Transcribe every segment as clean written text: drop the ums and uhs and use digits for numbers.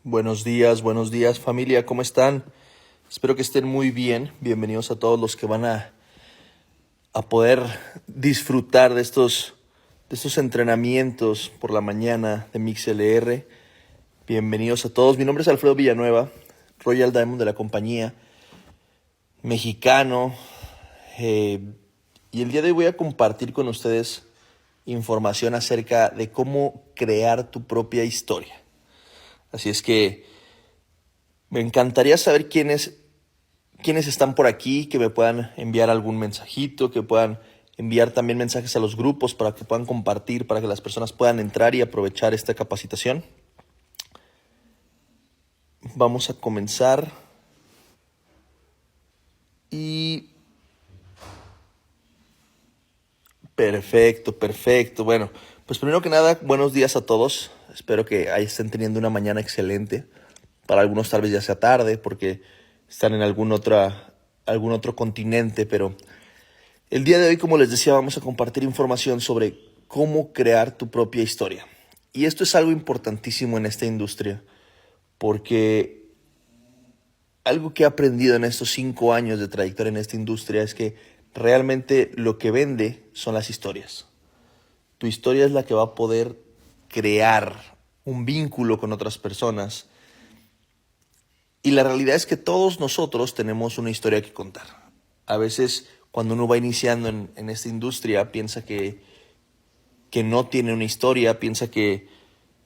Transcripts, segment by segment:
Buenos días familia, ¿cómo están? Espero que estén muy bien. Bienvenidos a todos los que van a poder disfrutar de estos entrenamientos por la mañana de MixLR. Bienvenidos a todos. Mi nombre es Alfredo Villanueva, Royal Diamond de la compañía, mexicano. Y el día de hoy voy a compartir con ustedes información acerca de cómo crear tu propia historia. Así es que me encantaría saber quiénes están por aquí, que me puedan enviar algún mensajito, que puedan enviar también mensajes a los grupos para que puedan compartir, para que las personas puedan entrar y aprovechar esta capacitación. Vamos a comenzar. Y perfecto. Bueno, pues primero que nada, buenos días a todos. Espero que ahí estén teniendo una mañana excelente. Para algunos tal vez ya sea tarde porque están en algún otro continente, pero el día de hoy, como les decía, vamos a compartir información sobre cómo crear tu propia historia. Y esto es algo importantísimo en esta industria, porque algo que he aprendido en estos 5 años de trayectoria en esta industria es que realmente lo que vende son las historias. Tu historia es la que va a poder crear un vínculo con otras personas. Y la realidad es que todos nosotros tenemos una historia que contar. A veces cuando uno va iniciando en esta industria piensa que no tiene una historia, piensa que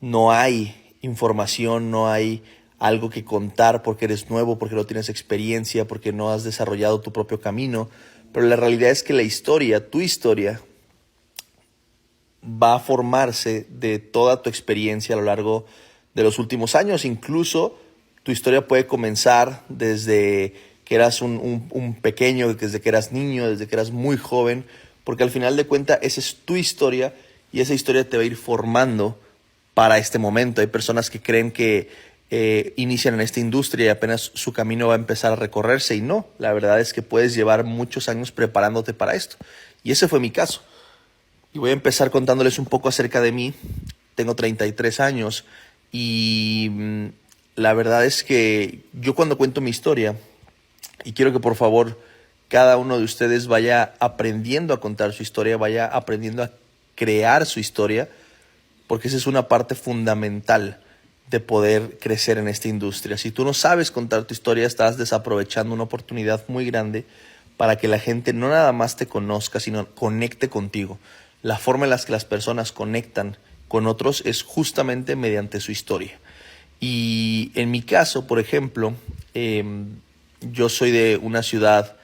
no hay información, no hay algo que contar porque eres nuevo, porque no tienes experiencia, porque no has desarrollado tu propio camino. Pero la realidad es que la historia, tu historia, va a formarse de toda tu experiencia a lo largo de los últimos años. Incluso tu historia puede comenzar desde que eras un pequeño, desde que eras niño, desde que eras muy joven, porque al final de cuentas esa es tu historia y esa historia te va a ir formando para este momento. Hay personas que creen que inician en esta industria y apenas su camino va a empezar a recorrerse y no, la verdad es que puedes llevar muchos años preparándote para esto. Y ese fue mi caso. Y voy a empezar contándoles un poco acerca de mí. Tengo 33 años y la verdad es que yo cuando cuento mi historia, y quiero que por favor cada uno de ustedes vaya aprendiendo a contar su historia, vaya aprendiendo a crear su historia, porque esa es una parte fundamental de poder crecer en esta industria. Si tú no sabes contar tu historia, estás desaprovechando una oportunidad muy grande para que la gente no nada más te conozca, sino conecte contigo. La forma en la que las personas conectan con otros es justamente mediante su historia. Y en mi caso, por ejemplo, yo soy de una ciudad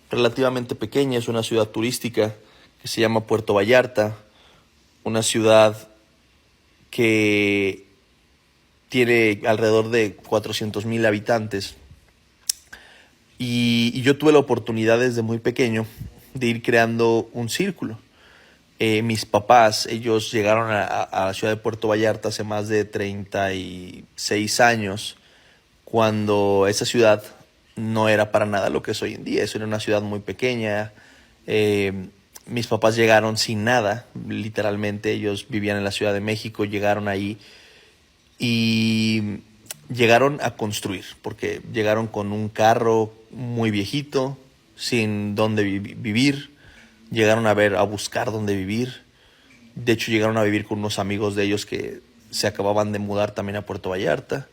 relativamente pequeña, es una ciudad turística que se llama Puerto Vallarta, una ciudad que tiene alrededor de 400,000 habitantes. Y yo tuve la oportunidad desde muy pequeño de ir creando un círculo. Mis papás, ellos llegaron a la ciudad de Puerto Vallarta hace más de 36 años, cuando esa ciudad no era para nada lo que es hoy en día. Eso era una ciudad muy pequeña. Mis papás llegaron sin nada, literalmente. Ellos vivían en la Ciudad de México, llegaron ahí y llegaron a construir, porque llegaron con un carro muy viejito, sin dónde vivir, llegaron a buscar dónde vivir. De hecho, llegaron a vivir con unos amigos de ellos que se acababan de mudar también a Puerto Vallarta.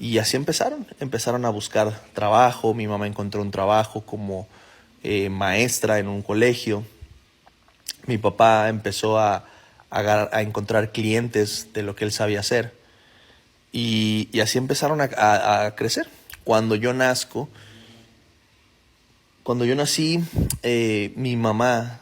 Y así empezaron a buscar trabajo. Mi mamá encontró un trabajo como maestra en un colegio. Mi papá empezó a encontrar clientes de lo que él sabía hacer. Y así empezaron a crecer. Cuando yo nazco, cuando yo nací, mi mamá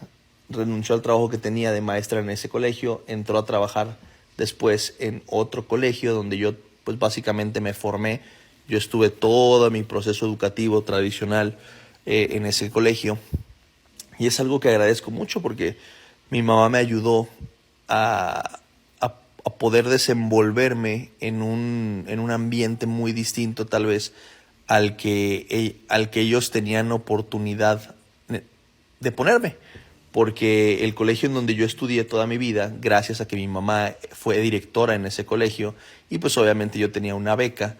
renunció al trabajo que tenía de maestra en ese colegio, entró a trabajar después en otro colegio donde yo pues básicamente me formé. Yo estuve todo mi proceso educativo tradicional en ese colegio y es algo que agradezco mucho porque mi mamá me ayudó a poder desenvolverme en un ambiente muy distinto tal vez al que ellos tenían oportunidad de ponerme. porque el colegio en donde yo estudié toda mi vida, gracias a que mi mamá fue directora en ese colegio, y pues obviamente yo tenía una beca,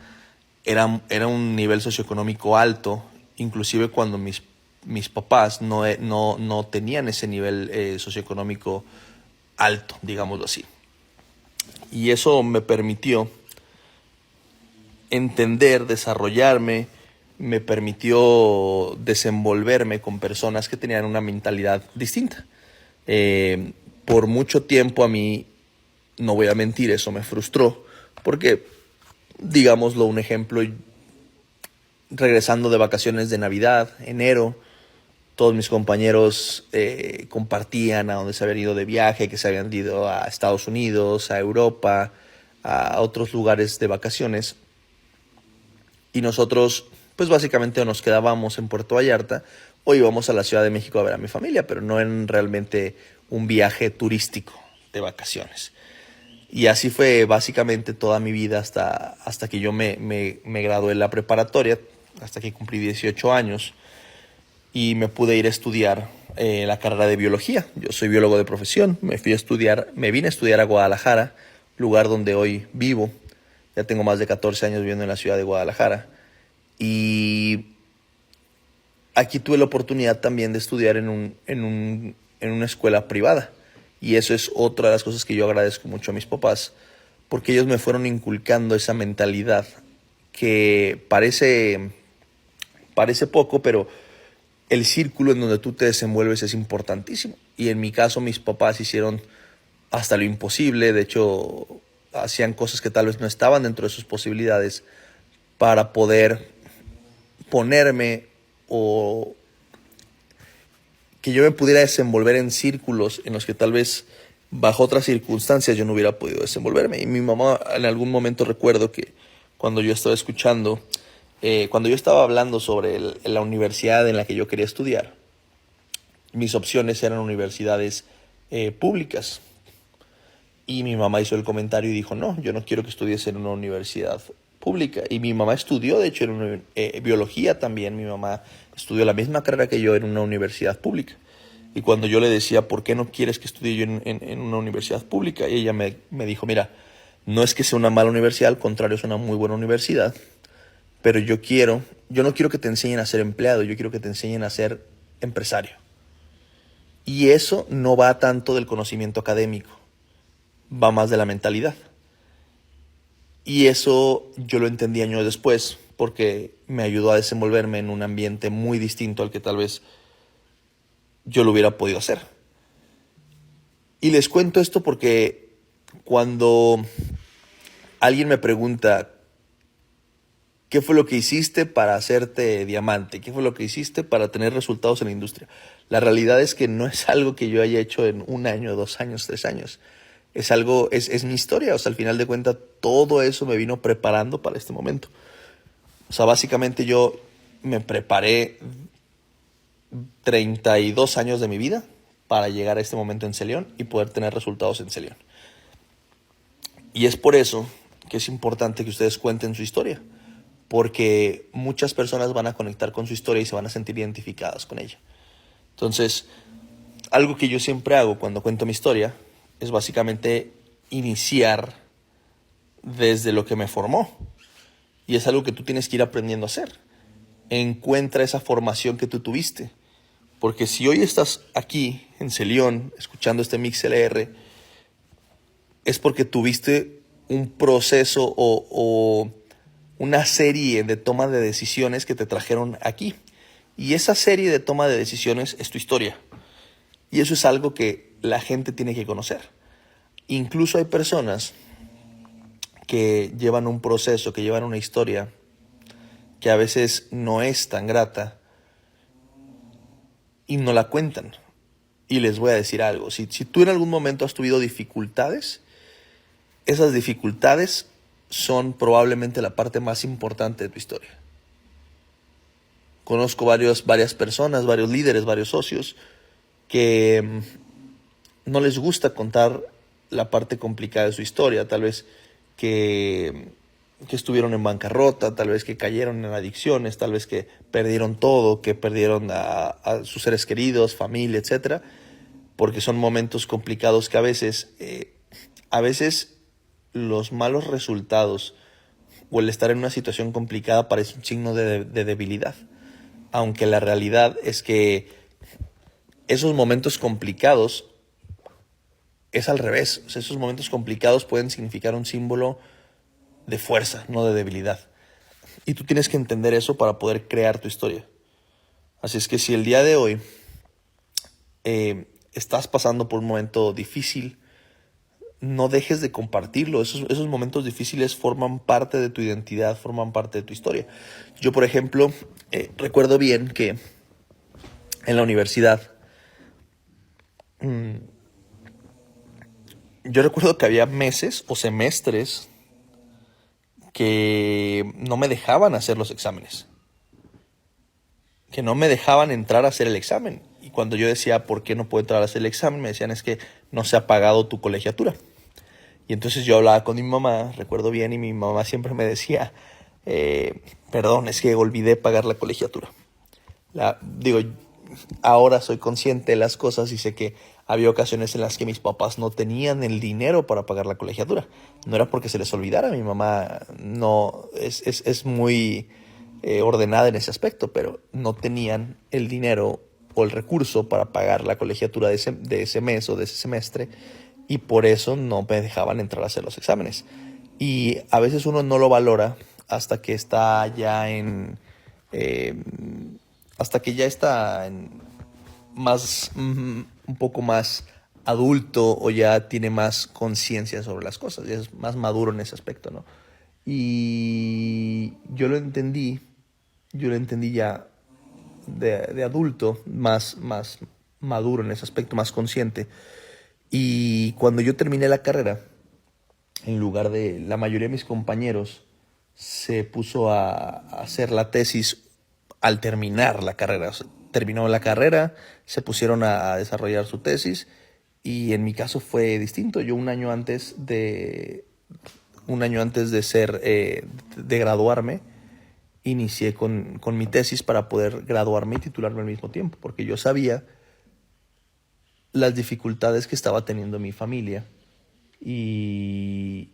era un nivel socioeconómico alto, inclusive cuando mis papás no tenían ese nivel socioeconómico alto, digámoslo así. Y eso me permitió entender, desarrollarme, me permitió desenvolverme con personas que tenían una mentalidad distinta. Por mucho tiempo a mí, no voy a mentir, eso me frustró, porque, digámoslo, un ejemplo, regresando de vacaciones de Navidad, enero, todos mis compañeros compartían a dónde se habían ido de viaje, que se habían ido a Estados Unidos, a Europa, a otros lugares de vacaciones. Y nosotros, pues básicamente nos quedábamos en Puerto Vallarta o íbamos a la Ciudad de México a ver a mi familia, pero no en realmente un viaje turístico de vacaciones. Y así fue básicamente toda mi vida hasta que yo me gradué en la preparatoria, hasta que cumplí 18 años y me pude ir a estudiar la carrera de biología. Yo soy biólogo de profesión, me vine a estudiar a Guadalajara, lugar donde hoy vivo. Ya tengo más de 14 años viviendo en la ciudad de Guadalajara. Y aquí tuve la oportunidad también de estudiar en una escuela privada. Y eso es otra de las cosas que yo agradezco mucho a mis papás, porque ellos me fueron inculcando esa mentalidad que parece poco, pero el círculo en donde tú te desenvuelves es importantísimo. Y en mi caso, mis papás hicieron hasta lo imposible. De hecho, hacían cosas que tal vez no estaban dentro de sus posibilidades para poder ponerme o que yo me pudiera desenvolver en círculos en los que tal vez bajo otras circunstancias yo no hubiera podido desenvolverme. Y mi mamá, en algún momento recuerdo que cuando yo estaba escuchando, cuando yo estaba hablando sobre la universidad en la que yo quería estudiar, mis opciones eran universidades públicas. Y mi mamá hizo el comentario y dijo, no, yo no quiero que estudies en una universidad pública. Y mi mamá estudió, de hecho, en biología también. Mi mamá estudió la misma carrera que yo en una universidad pública. Y cuando yo le decía, ¿por qué no quieres que estudie yo en una universidad pública? Y ella me dijo, mira, no es que sea una mala universidad, al contrario, es una muy buena universidad. Pero yo no quiero que te enseñen a ser empleado, yo quiero que te enseñen a ser empresario. Y eso no va tanto del conocimiento académico, va más de la mentalidad. Y eso yo lo entendí años después, porque me ayudó a desenvolverme en un ambiente muy distinto al que tal vez yo lo hubiera podido hacer. Y les cuento esto porque cuando alguien me pregunta, ¿qué fue lo que hiciste para hacerte diamante? ¿Qué fue lo que hiciste para tener resultados en la industria? La realidad es que no es algo que yo haya hecho en 1 año, 2 años, 3 años. Es mi historia. O sea, al final de cuentas, todo eso me vino preparando para este momento. O sea, básicamente yo me preparé 32 años de mi vida para llegar a este momento en Celión y poder tener resultados en Celión. Y es por eso que es importante que ustedes cuenten su historia, porque muchas personas van a conectar con su historia y se van a sentir identificadas con ella. Entonces, algo que yo siempre hago cuando cuento mi historia es básicamente iniciar desde lo que me formó. Y es algo que tú tienes que ir aprendiendo a hacer. Encuentra esa formación que tú tuviste. Porque si hoy estás aquí en Celión escuchando este MixLR, es porque tuviste un proceso o una serie de toma de decisiones que te trajeron aquí. Y esa serie de toma de decisiones es tu historia. Y eso es algo que la gente tiene que conocer. Incluso hay personas que llevan un proceso, que llevan una historia que a veces no es tan grata y no la cuentan. Y les voy a decir algo. Si tú en algún momento has tenido dificultades, esas dificultades son probablemente la parte más importante de tu historia. Conozco varias personas, varios líderes, varios socios que no les gusta contar la parte complicada de su historia. Tal vez que estuvieron en bancarrota, tal vez que cayeron en adicciones, tal vez que perdieron todo, que perdieron a sus seres queridos, familia, etc. porque son momentos complicados que a veces los malos resultados o el estar en una situación complicada parece un signo de debilidad, aunque la realidad es que esos momentos complicados es al revés. O sea, esos momentos complicados pueden significar un símbolo de fuerza, no de debilidad. Y tú tienes que entender eso para poder crear tu historia. Así es que si el día de hoy estás pasando por un momento difícil, no dejes de compartirlo. Esos momentos difíciles forman parte de tu identidad, forman parte de tu historia. Yo, por ejemplo, recuerdo bien que en la universidad, yo recuerdo que había meses o semestres que no me dejaban hacer los exámenes, que no me dejaban entrar a hacer el examen. Y cuando yo decía, ¿por qué no puedo entrar a hacer el examen?, me decían, es que no se ha pagado tu colegiatura. Y entonces yo hablaba con mi mamá, recuerdo bien, y mi mamá siempre me decía, perdón, es que olvidé pagar la colegiatura. Digo, ahora soy consciente de las cosas y sé que había ocasiones en las que mis papás no tenían el dinero para pagar la colegiatura. No era porque se les olvidara, mi mamá no es muy ordenada en ese aspecto, pero no tenían el dinero o el recurso para pagar la colegiatura de ese mes o de ese semestre, y por eso no me dejaban entrar a hacer los exámenes. Y a veces uno no lo valora hasta que está ya hasta que ya está un poco más adulto, o ya tiene más conciencia sobre las cosas, ya es más maduro en ese aspecto, ¿no? Y yo lo entendí ya de adulto, más maduro en ese aspecto, más consciente. Y cuando yo terminé la carrera, en lugar de la mayoría de mis compañeros se puso a hacer la tesis al terminar la carrera. O sea, terminó la carrera, se pusieron a desarrollar su tesis, y en mi caso fue distinto. Yo un año antes de de graduarme, inicié con mi tesis para poder graduarme y titularme al mismo tiempo, porque yo sabía las dificultades que estaba teniendo mi familia, y,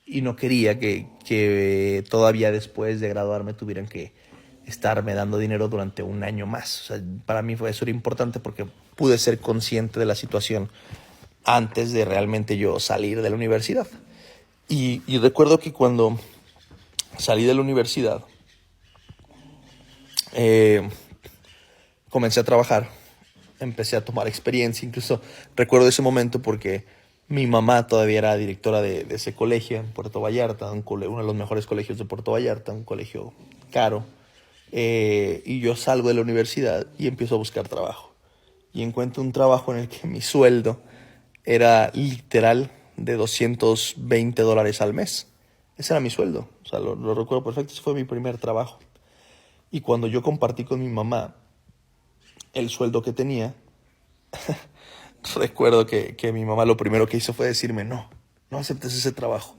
y no quería que todavía después de graduarme tuvieran que estarme dando dinero durante un año más. O sea, para mí eso era importante porque pude ser consciente de la situación antes de realmente yo salir de la universidad. Y recuerdo que cuando salí de la universidad, comencé a trabajar, empecé a tomar experiencia. Incluso recuerdo ese momento porque mi mamá todavía era directora de ese colegio en Puerto Vallarta, uno de los mejores colegios de Puerto Vallarta, un colegio caro. Y yo salgo de la universidad y empiezo a buscar trabajo. Y encuentro un trabajo en el que mi sueldo era literal de $220 al mes. Ese era mi sueldo. O sea, lo recuerdo perfecto. Ese fue mi primer trabajo. Y cuando yo compartí con mi mamá el sueldo que tenía, recuerdo que mi mamá lo primero que hizo fue decirme, no aceptes ese trabajo.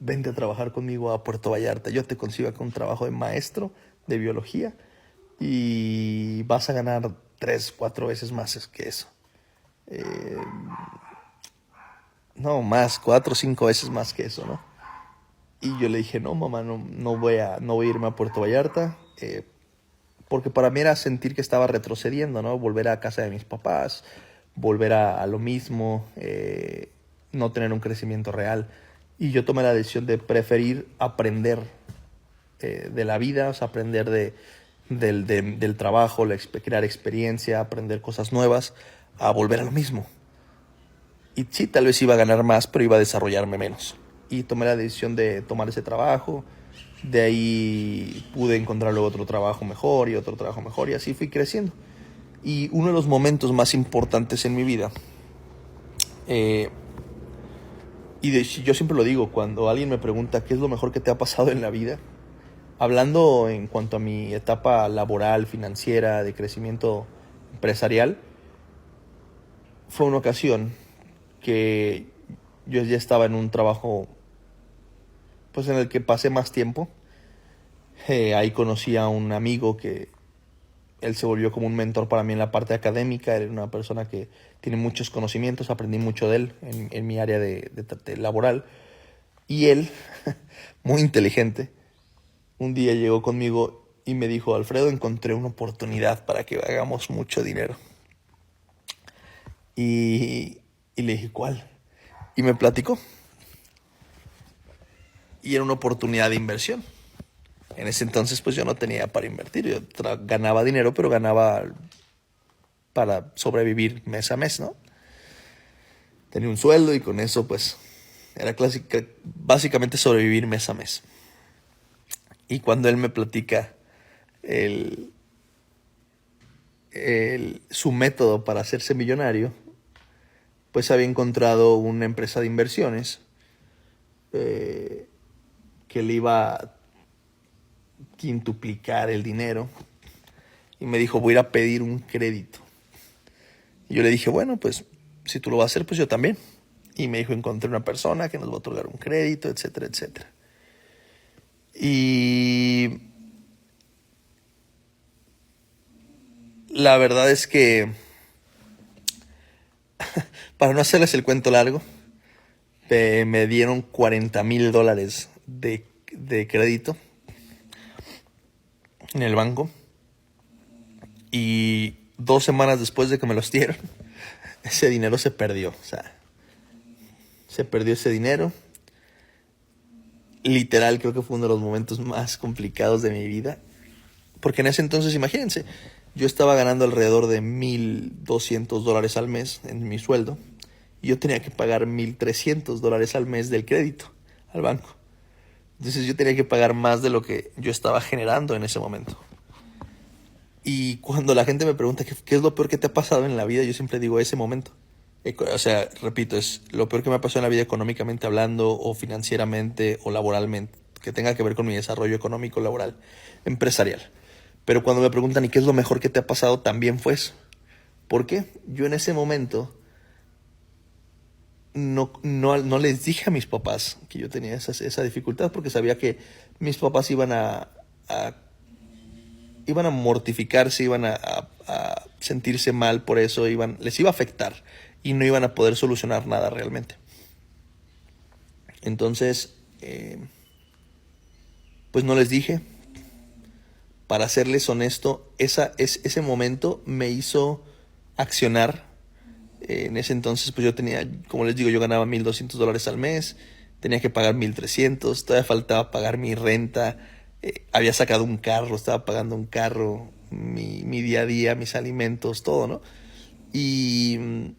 Vente a trabajar conmigo a Puerto Vallarta. Yo te consigo acá un trabajo de maestro de biología y vas a ganar 3, 4 veces más que eso. No, más, 4 o 5 veces más que eso, ¿no? Y yo le dije, no, mamá, no voy a irme a Puerto Vallarta, porque para mí era sentir que estaba retrocediendo, ¿no? Volver a casa de mis papás, volver a lo mismo, no tener un crecimiento real. Y yo tomé la decisión de preferir aprender de la vida, o sea, aprender del trabajo, crear experiencia, aprender cosas nuevas, a volver a lo mismo. Y sí, tal vez iba a ganar más, pero iba a desarrollarme menos. Y tomé la decisión de tomar ese trabajo. De ahí pude encontrar luego otro trabajo mejor y otro trabajo mejor, y así fui creciendo. Y uno de los momentos más importantes en mi vida, yo siempre lo digo, cuando alguien me pregunta qué es lo mejor que te ha pasado en la vida, hablando en cuanto a mi etapa laboral, financiera, de crecimiento empresarial, fue una ocasión que yo ya estaba en un trabajo pues en el que pasé más tiempo. Ahí conocí a un amigo que él se volvió como un mentor para mí en la parte académica. Él era una persona que tiene muchos conocimientos, aprendí mucho de él en mi área de laboral. Y él, muy inteligente, un día llegó conmigo y me dijo: Alfredo, encontré una oportunidad para que hagamos mucho dinero. Y le dije: ¿cuál? Y me platicó. Y era una oportunidad de inversión. En ese entonces pues yo no tenía para invertir. Yo ganaba dinero, pero ganaba para sobrevivir mes a mes, ¿no? Tenía un sueldo y con eso pues era básicamente sobrevivir mes a mes. Y cuando él me platica su método para hacerse millonario, pues había encontrado una empresa de inversiones que le iba a quintuplicar el dinero. Y me dijo: voy a ir a pedir un crédito. Y yo le dije: bueno, pues si tú lo vas a hacer, pues yo también. Y me dijo: encontré una persona que nos va a otorgar un crédito, etcétera, etcétera. Y la verdad es que, para no hacerles el cuento largo, me dieron $40,000 de crédito en el banco. Y 2 semanas después de que me los dieron, ese dinero se perdió. O sea, se perdió ese dinero. Literal, creo que fue uno de los momentos más complicados de mi vida. Porque en ese entonces, imagínense, yo estaba ganando alrededor de $1,200 al mes en mi sueldo. Y yo tenía que pagar $1,300 al mes del crédito al banco. Entonces yo tenía que pagar más de lo que yo estaba generando en ese momento. Y cuando la gente me pregunta qué es lo peor que te ha pasado en la vida, yo siempre digo ese momento. O sea, repito, es lo peor que me ha pasado en la vida, económicamente hablando, o financieramente, o laboralmente, que tenga que ver con mi desarrollo económico, laboral, empresarial. Pero cuando me preguntan ¿y qué es lo mejor que te ha pasado?, también fue eso. ¿Por qué? Yo en ese momento no les dije a mis papás que yo tenía esa dificultad, porque sabía que mis papás iban a mortificarse, iban a sentirse mal por eso, les iba a afectar y no iban a poder solucionar nada realmente. Entonces, pues no les dije. Para serles honesto, ese momento me hizo accionar. En ese entonces, pues yo tenía, como les digo, yo ganaba $1,200 al mes, tenía que pagar 1,300, todavía faltaba pagar mi renta, había sacado un carro, estaba pagando un carro, mi día a día, mis alimentos, todo, ¿no? Y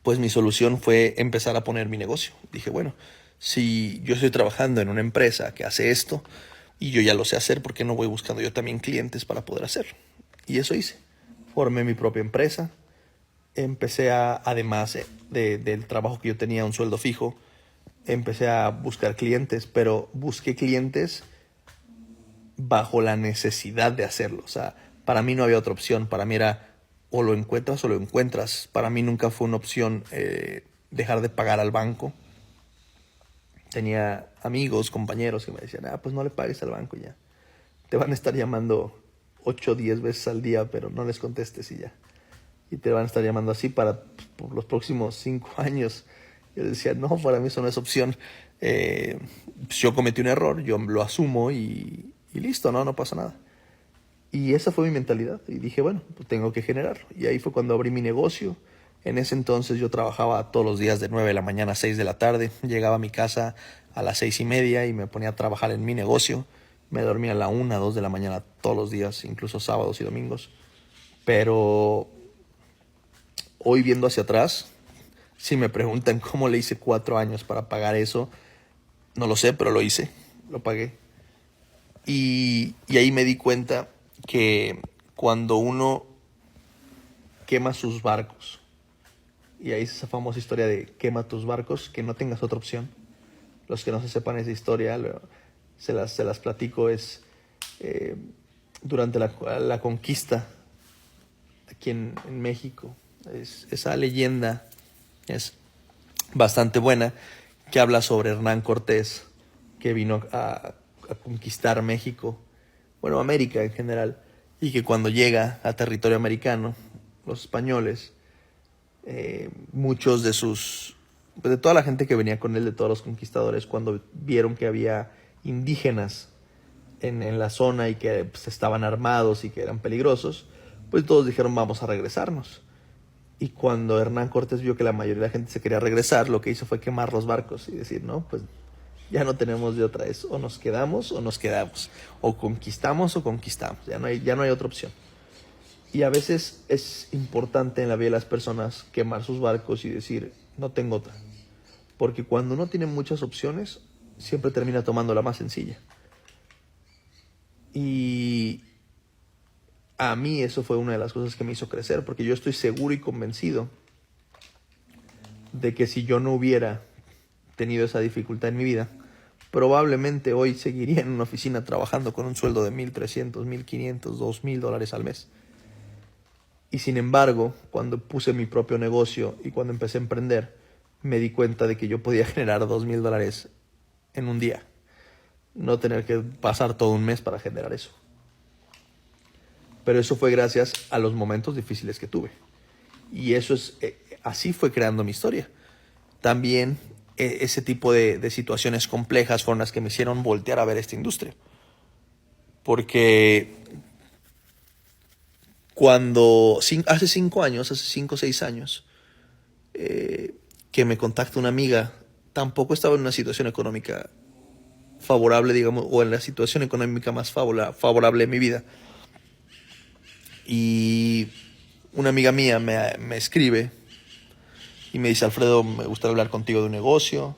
pues mi solución fue empezar a poner mi negocio. Dije: bueno, si yo estoy trabajando en una empresa que hace esto y yo ya lo sé hacer, ¿por qué no voy buscando yo también clientes para poder hacerlo? Y eso hice. Formé mi propia empresa. Empecé además del trabajo que yo tenía, un sueldo fijo, empecé a buscar clientes, pero busqué clientes bajo la necesidad de hacerlo. O sea, para mí no había otra opción. Para mí era o lo encuentras o lo encuentras. Para mí nunca fue una opción dejar de pagar al banco. Tenía amigos, compañeros que me decían: pues no le pagues al banco ya. Te van a estar llamando 8 o 10 veces al día, pero no les contestes y ya. Y te van a estar llamando así por los próximos 5 años. Yo decía: no, para mí eso no es opción. Pues yo cometí un error, yo lo asumo y listo, no pasa nada. Y esa fue mi mentalidad. Y dije: bueno, pues tengo que generarlo. Y ahí fue cuando abrí mi negocio. En ese entonces yo trabajaba todos los días de 9 de la mañana a 6 de la tarde. Llegaba a mi casa a las 6:30 y me ponía a trabajar en mi negocio. Me dormía a la 1, 2 de la mañana todos los días, incluso sábados y domingos. Pero hoy, viendo hacia atrás, si me preguntan cómo le hice 4 años para pagar eso, no lo sé, pero lo hice, lo pagué. Y ahí me di cuenta que cuando uno quema sus barcos, y ahí es esa famosa historia de quema tus barcos, que no tengas otra opción. Los que no se sepan esa historia, se las platico. Es durante la conquista aquí en México. Esa leyenda es bastante buena, que habla sobre Hernán Cortés, que vino a conquistar México, bueno, América en general. y que cuando llega a territorio americano, los españoles, muchos de toda la gente que venía con él, de todos los conquistadores, cuando vieron que había indígenas en la zona y que pues, estaban armados y que eran peligrosos, pues todos dijeron vamos a regresarnos. Y cuando Hernán Cortés vio que la mayoría de la gente se quería regresar, lo que hizo fue quemar los barcos y decir, no, pues ya no tenemos de otra, es o nos quedamos o nos quedamos, o conquistamos, ya no hay otra opción. Y a veces es importante en la vida de las personas quemar sus barcos y decir, no tengo otra. Porque cuando uno tiene muchas opciones, siempre termina tomando la más sencilla. Y a mí eso fue una de las cosas que me hizo crecer, porque yo estoy seguro y convencido de que si yo no hubiera tenido esa dificultad en mi vida, probablemente hoy seguiría en una oficina trabajando con un sueldo de $1,300, $1,500, $2,000 al mes. Y sin embargo, cuando puse mi propio negocio y cuando empecé a emprender, me di cuenta de que yo podía generar $2,000 en un día. No tener que pasar todo un mes para generar eso. Pero eso fue gracias a los momentos difíciles que tuve. Y eso así fue creando mi historia. También ese tipo de situaciones complejas fueron las que me hicieron voltear a ver esta industria. Porque hace 5 años, hace 5 o 6 años, que me contacta una amiga, tampoco estaba en una situación económica favorable, digamos, o en la situación económica más favorable de mi vida. Y una amiga mía me escribe y me dice, Alfredo, me gustaría hablar contigo de un negocio.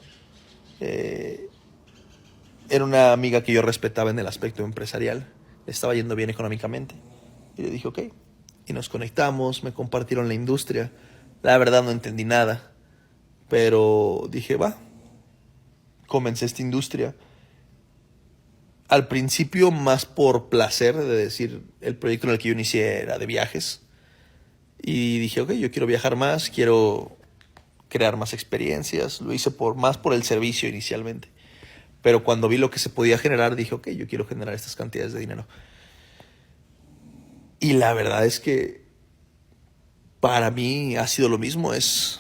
Era una amiga que yo respetaba en el aspecto empresarial, le estaba yendo bien económicamente. Y le dije, ok. Y nos conectamos, me compartieron la industria. La verdad no entendí nada, pero dije, va, comencé esta industria. Al principio más por placer, de decir, el proyecto en el que yo inicié era de viajes. Y dije, ok, yo quiero viajar más, quiero crear más experiencias. Lo hice más por el servicio inicialmente. Pero cuando vi lo que se podía generar, dije, ok, yo quiero generar estas cantidades de dinero. Y la verdad es que para mí ha sido lo mismo, es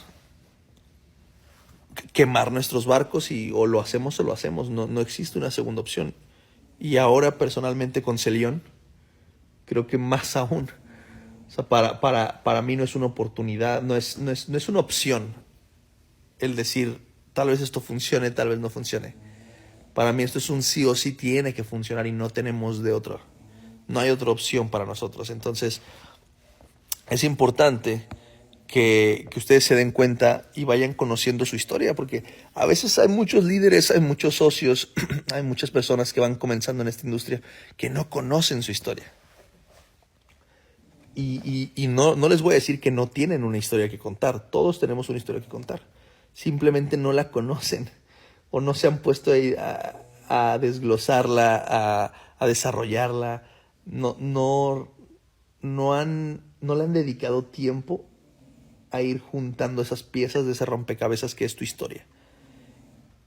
quemar nuestros barcos y o lo hacemos, no existe una segunda opción. Y ahora personalmente con Celión, creo que más aún. O sea, para mí no es una oportunidad, no es una opción el decir, tal vez esto funcione, tal vez no funcione. Para mí esto es un sí o sí, tiene que funcionar y no tenemos de otra. No hay otra opción para nosotros. Entonces, es importante que ustedes se den cuenta y vayan conociendo su historia, porque a veces hay muchos líderes, hay muchos socios, hay muchas personas que van comenzando en esta industria que no conocen su historia. Y no les voy a decir que no tienen una historia que contar. Todos tenemos una historia que contar. Simplemente no la conocen o no se han puesto ahí a desglosarla, a desarrollarla. No le han dedicado tiempo a ir juntando esas piezas de ese rompecabezas que es tu historia.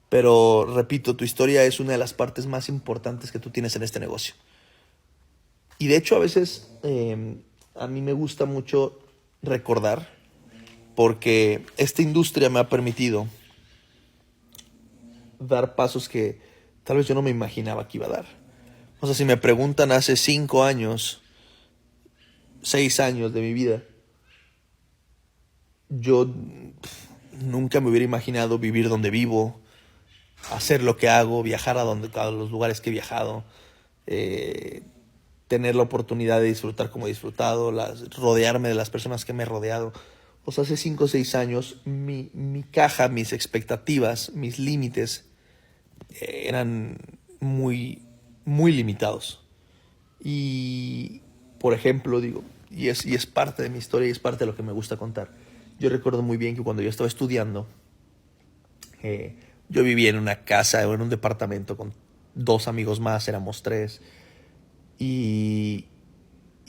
Pero, repito, tu historia es una de las partes más importantes que tú tienes en este negocio. Y de hecho, a veces a mí me gusta mucho recordar, porque esta industria me ha permitido dar pasos que tal vez yo no me imaginaba que iba a dar. O sea, si me preguntan hace 5 años, 6 años de mi vida, yo nunca me hubiera imaginado vivir donde vivo, hacer lo que hago, viajar a los lugares que he viajado, tener la oportunidad de disfrutar como he disfrutado, rodearme de las personas que me he rodeado. O sea, hace 5 o 6 años mi caja, mis expectativas, mis límites eran muy, muy limitados. Y, por ejemplo, digo, y es parte de mi historia y es parte de lo que me gusta contar. Yo recuerdo muy bien que cuando yo estaba estudiando, yo vivía en una casa o en un departamento con 2 amigos más, éramos 3. Y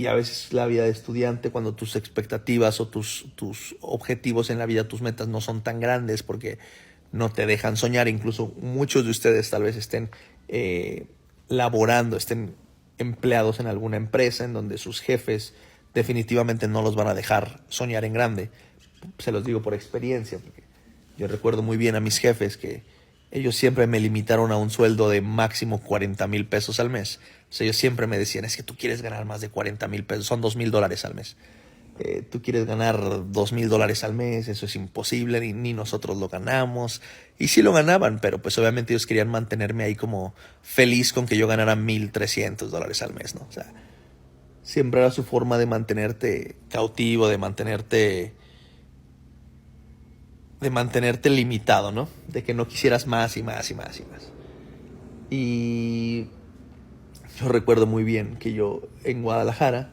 a veces la vida de estudiante, cuando tus expectativas o tus objetivos en la vida, tus metas no son tan grandes porque no te dejan soñar. Incluso muchos de ustedes tal vez estén laborando, estén empleados en alguna empresa en donde sus jefes definitivamente no los van a dejar soñar en grande. Se los digo por experiencia, porque yo recuerdo muy bien a mis jefes que ellos siempre me limitaron a un sueldo de máximo 40,000 pesos al mes. O sea, ellos siempre me decían, es que tú quieres ganar más de 40,000 pesos, son $2,000 al mes. Tú quieres ganar $2,000 al mes, eso es imposible, ni nosotros lo ganamos. Y sí lo ganaban, pero pues obviamente ellos querían mantenerme ahí como feliz con que yo ganara $1,300 al mes, ¿no? O sea, siempre era su forma de mantenerte cautivo, de mantenerte limitado, ¿no? De que no quisieras más y más y más y más. Y yo recuerdo muy bien que yo en Guadalajara,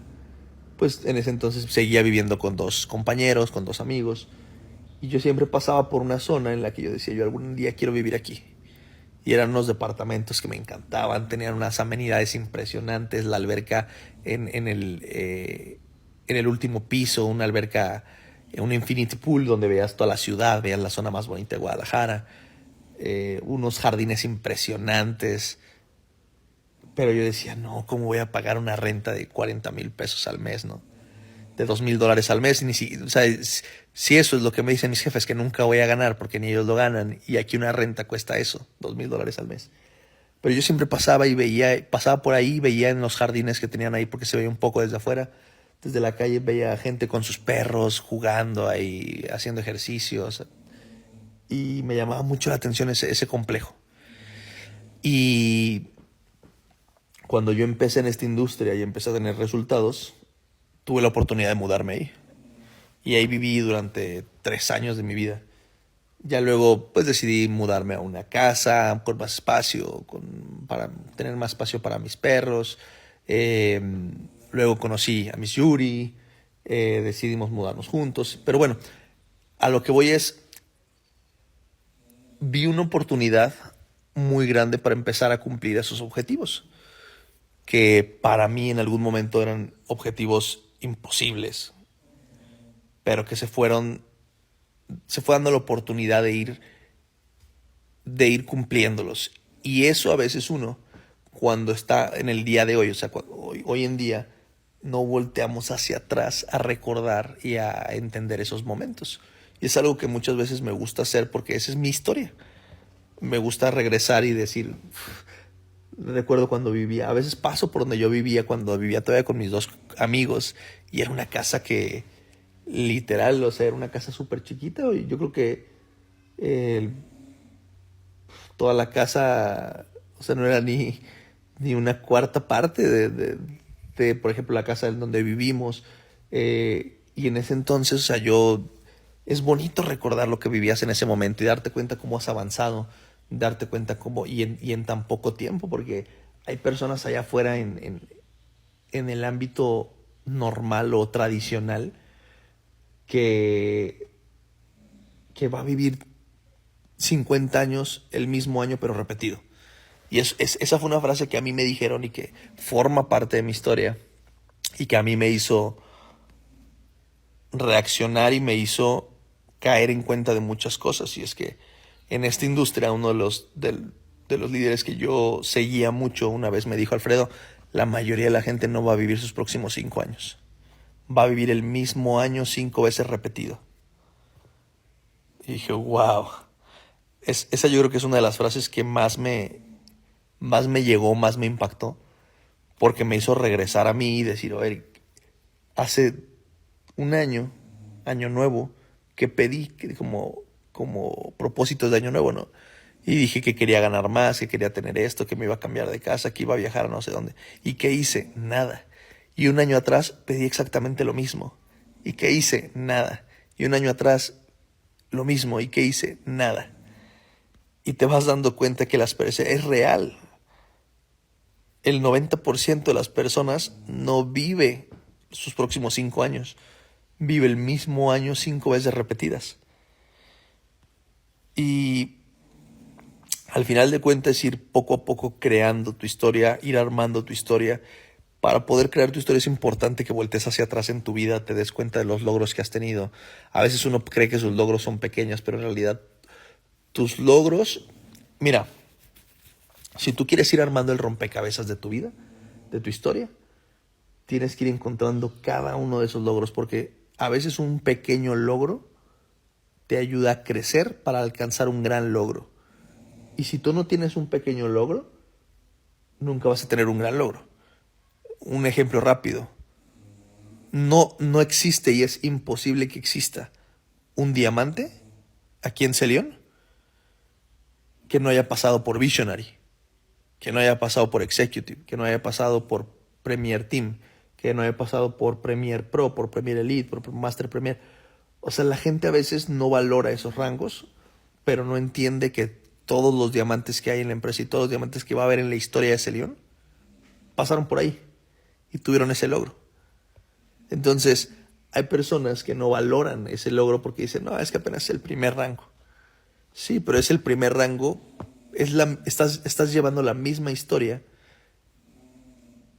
pues en ese entonces seguía viviendo con 2 compañeros, con 2 amigos, y yo siempre pasaba por una zona en la que yo decía, yo algún día quiero vivir aquí. Y eran unos departamentos que me encantaban, tenían unas amenidades impresionantes, la alberca en el último piso, una alberca, un infinity pool donde veías toda la ciudad, veías la zona más bonita de Guadalajara, unos jardines impresionantes. Pero yo decía, no, ¿cómo voy a pagar una renta de 40,000 pesos al mes, no? De $2,000 al mes. O sea, si eso es lo que me dicen mis jefes, que nunca voy a ganar porque ni ellos lo ganan. Y aquí una renta cuesta eso, $2,000 al mes. Pero yo siempre pasaba por ahí, veía en los jardines que tenían ahí, porque se veía un poco desde afuera. Desde la calle veía gente con sus perros jugando ahí, haciendo ejercicios. Y me llamaba mucho la atención ese complejo. Y cuando yo empecé en esta industria y empecé a tener resultados, tuve la oportunidad de mudarme ahí. Y ahí viví durante 3 años de mi vida. Ya luego pues decidí mudarme a una casa con más espacio, para tener más espacio para mis perros. Eh, Luego conocí a Miss Yuri, decidimos mudarnos juntos. Pero bueno, a lo que voy es, vi una oportunidad muy grande para empezar a cumplir esos objetivos, que para mí en algún momento eran objetivos imposibles, pero que se fue dando la oportunidad de ir cumpliéndolos. Y eso a veces uno, cuando está en el día de hoy, o sea, hoy en día, no volteamos hacia atrás a recordar y a entender esos momentos. Y es algo que muchas veces me gusta hacer porque esa es mi historia. Me gusta regresar y decir, recuerdo cuando vivía, a veces paso por donde yo vivía cuando vivía todavía con mis 2 amigos, y era una casa que literal, o sea, era una casa súper chiquita, y yo creo que eh, toda la casa, o sea, no era ni una cuarta parte de, por ejemplo, la casa en donde vivimos. Y en ese entonces, o sea, es bonito recordar lo que vivías en ese momento y darte cuenta cómo has avanzado, darte cuenta cómo, y en tan poco tiempo, porque hay personas allá afuera en el ámbito normal o tradicional que, que va a vivir 50 años el mismo año, pero repetido. Y esa fue una frase que a mí me dijeron y que forma parte de mi historia y que a mí me hizo reaccionar y me hizo caer en cuenta de muchas cosas. Y es que en esta industria, uno de los líderes que yo seguía mucho una vez me dijo, Alfredo, la mayoría de la gente no va a vivir sus próximos 5 años. Va a vivir el mismo año 5 veces repetido. Y dije, wow. Esa yo creo que es una de las frases que más me llegó, más me impactó, porque me hizo regresar a mí y decir, oye, hace un año, año nuevo, que pedí como propósitos de año nuevo, ¿no? Y dije que quería ganar más, que quería tener esto, que me iba a cambiar de casa, que iba a viajar a no sé dónde. ¿Y qué hice? Nada. Y un año atrás pedí exactamente lo mismo. ¿Y qué hice? Nada. Y un año atrás lo mismo. ¿Y qué hice? Nada. Y te vas dando cuenta que es real. El 90% de las personas no vive sus próximos 5 años. Vive el mismo año 5 veces repetidas. Y al final de cuentas, ir poco a poco creando tu historia, ir armando tu historia. Para poder crear tu historia es importante que voltees hacia atrás en tu vida, te des cuenta de los logros que has tenido. A veces uno cree que sus logros son pequeños, pero en realidad tus logros... Mira, si tú quieres ir armando el rompecabezas de tu vida, de tu historia, tienes que ir encontrando cada uno de esos logros, porque a veces un pequeño logro te ayuda a crecer para alcanzar un gran logro. Y si tú no tienes un pequeño logro, nunca vas a tener un gran logro. Un ejemplo rápido. No existe y es imposible que exista un diamante aquí en Celión que no haya pasado por Visionary, que no haya pasado por Executive, que no haya pasado por Premier Team, que no haya pasado por Premier Pro, por Premier Elite, por Master Premier. O sea, la gente a veces no valora esos rangos, pero no entiende que todos los diamantes que hay en la empresa y todos los diamantes que va a haber en la historia de Celión pasaron por ahí y tuvieron ese logro. Entonces, hay personas que no valoran ese logro porque dicen, no, es que apenas es el primer rango. Sí, pero es el primer rango, estás llevando la misma historia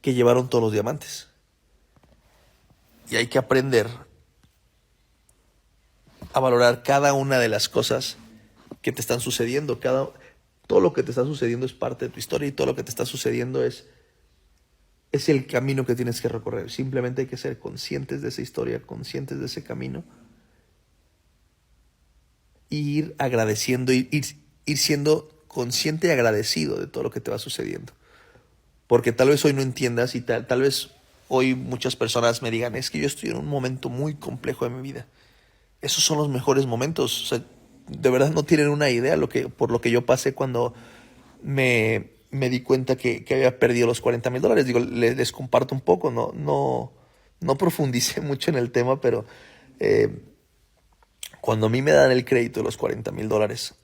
que llevaron todos los diamantes. Y hay que aprender a valorar cada una de las cosas que te están sucediendo. Todo lo que te está sucediendo es parte de tu historia y todo lo que te está sucediendo es el camino que tienes que recorrer. Simplemente hay que ser conscientes de esa historia, conscientes de ese camino. E ir agradeciendo, ir siendo consciente y agradecido de todo lo que te va sucediendo. Porque tal vez hoy no entiendas y tal vez hoy muchas personas me digan, es que yo estoy en un momento muy complejo de mi vida. Esos son los mejores momentos. O sea, de verdad no tienen una idea por lo que yo pasé cuando me di cuenta que había perdido los $40,000. Digo, les comparto un poco, no profundicé mucho en el tema, pero cuando a mí me dan el crédito de los $40,000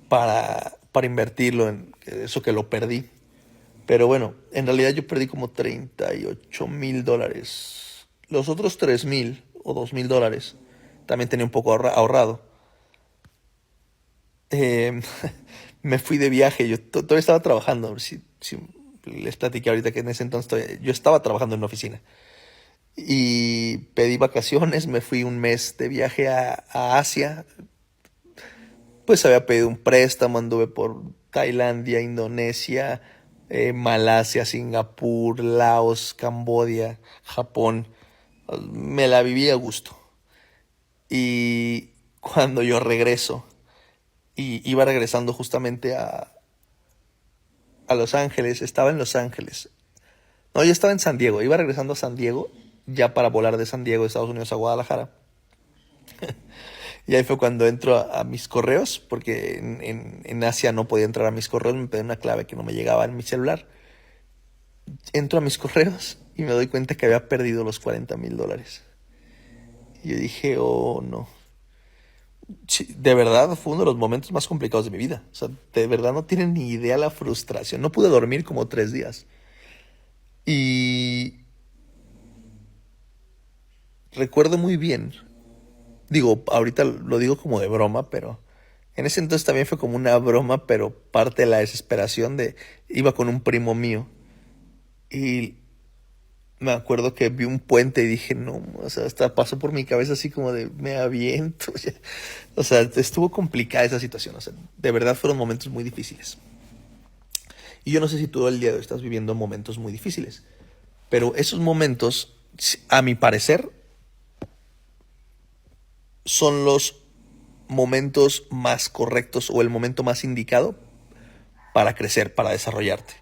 para invertirlo en eso que lo perdí, pero bueno, en realidad yo perdí como $38,000. Los otros 3,000 o $2,000 también tenía un poco ahorrado. Me fui de viaje, yo todavía estaba trabajando, si les platiqué ahorita que en ese entonces yo estaba trabajando en una oficina. Y pedí vacaciones, me fui un mes de viaje a Asia. Pues había pedido un préstamo, anduve por Tailandia, Indonesia, Malasia, Singapur, Laos, Camboya, Japón. Me la viví a gusto. Y cuando yo regreso, y iba regresando justamente a Los Ángeles, estaba en Los Ángeles. No, yo estaba en San Diego, iba regresando a San Diego, ya para volar de San Diego, de Estados Unidos, a Guadalajara. Y ahí fue cuando entro a mis correos, porque en Asia no podía entrar a mis correos, me pedí una clave que no me llegaba en mi celular. Entro a mis correos y me doy cuenta que había perdido los $40,000. Y yo dije, oh no. Sí, de verdad fue uno de los momentos más complicados de mi vida. O sea, de verdad no tienen ni idea la frustración. No pude dormir como 3 días. Y recuerdo muy bien, digo, ahorita lo digo como de broma, pero en ese entonces también fue como una broma, pero parte de la desesperación iba con un primo mío y me acuerdo que vi un puente y dije, no, o sea, hasta pasó por mi cabeza así como de, me aviento. O sea, estuvo complicada esa situación, o sea, de verdad fueron momentos muy difíciles. Y yo no sé si tú el día de hoy estás viviendo momentos muy difíciles, pero esos momentos, a mi parecer, son los momentos más correctos o el momento más indicado para crecer, para desarrollarte.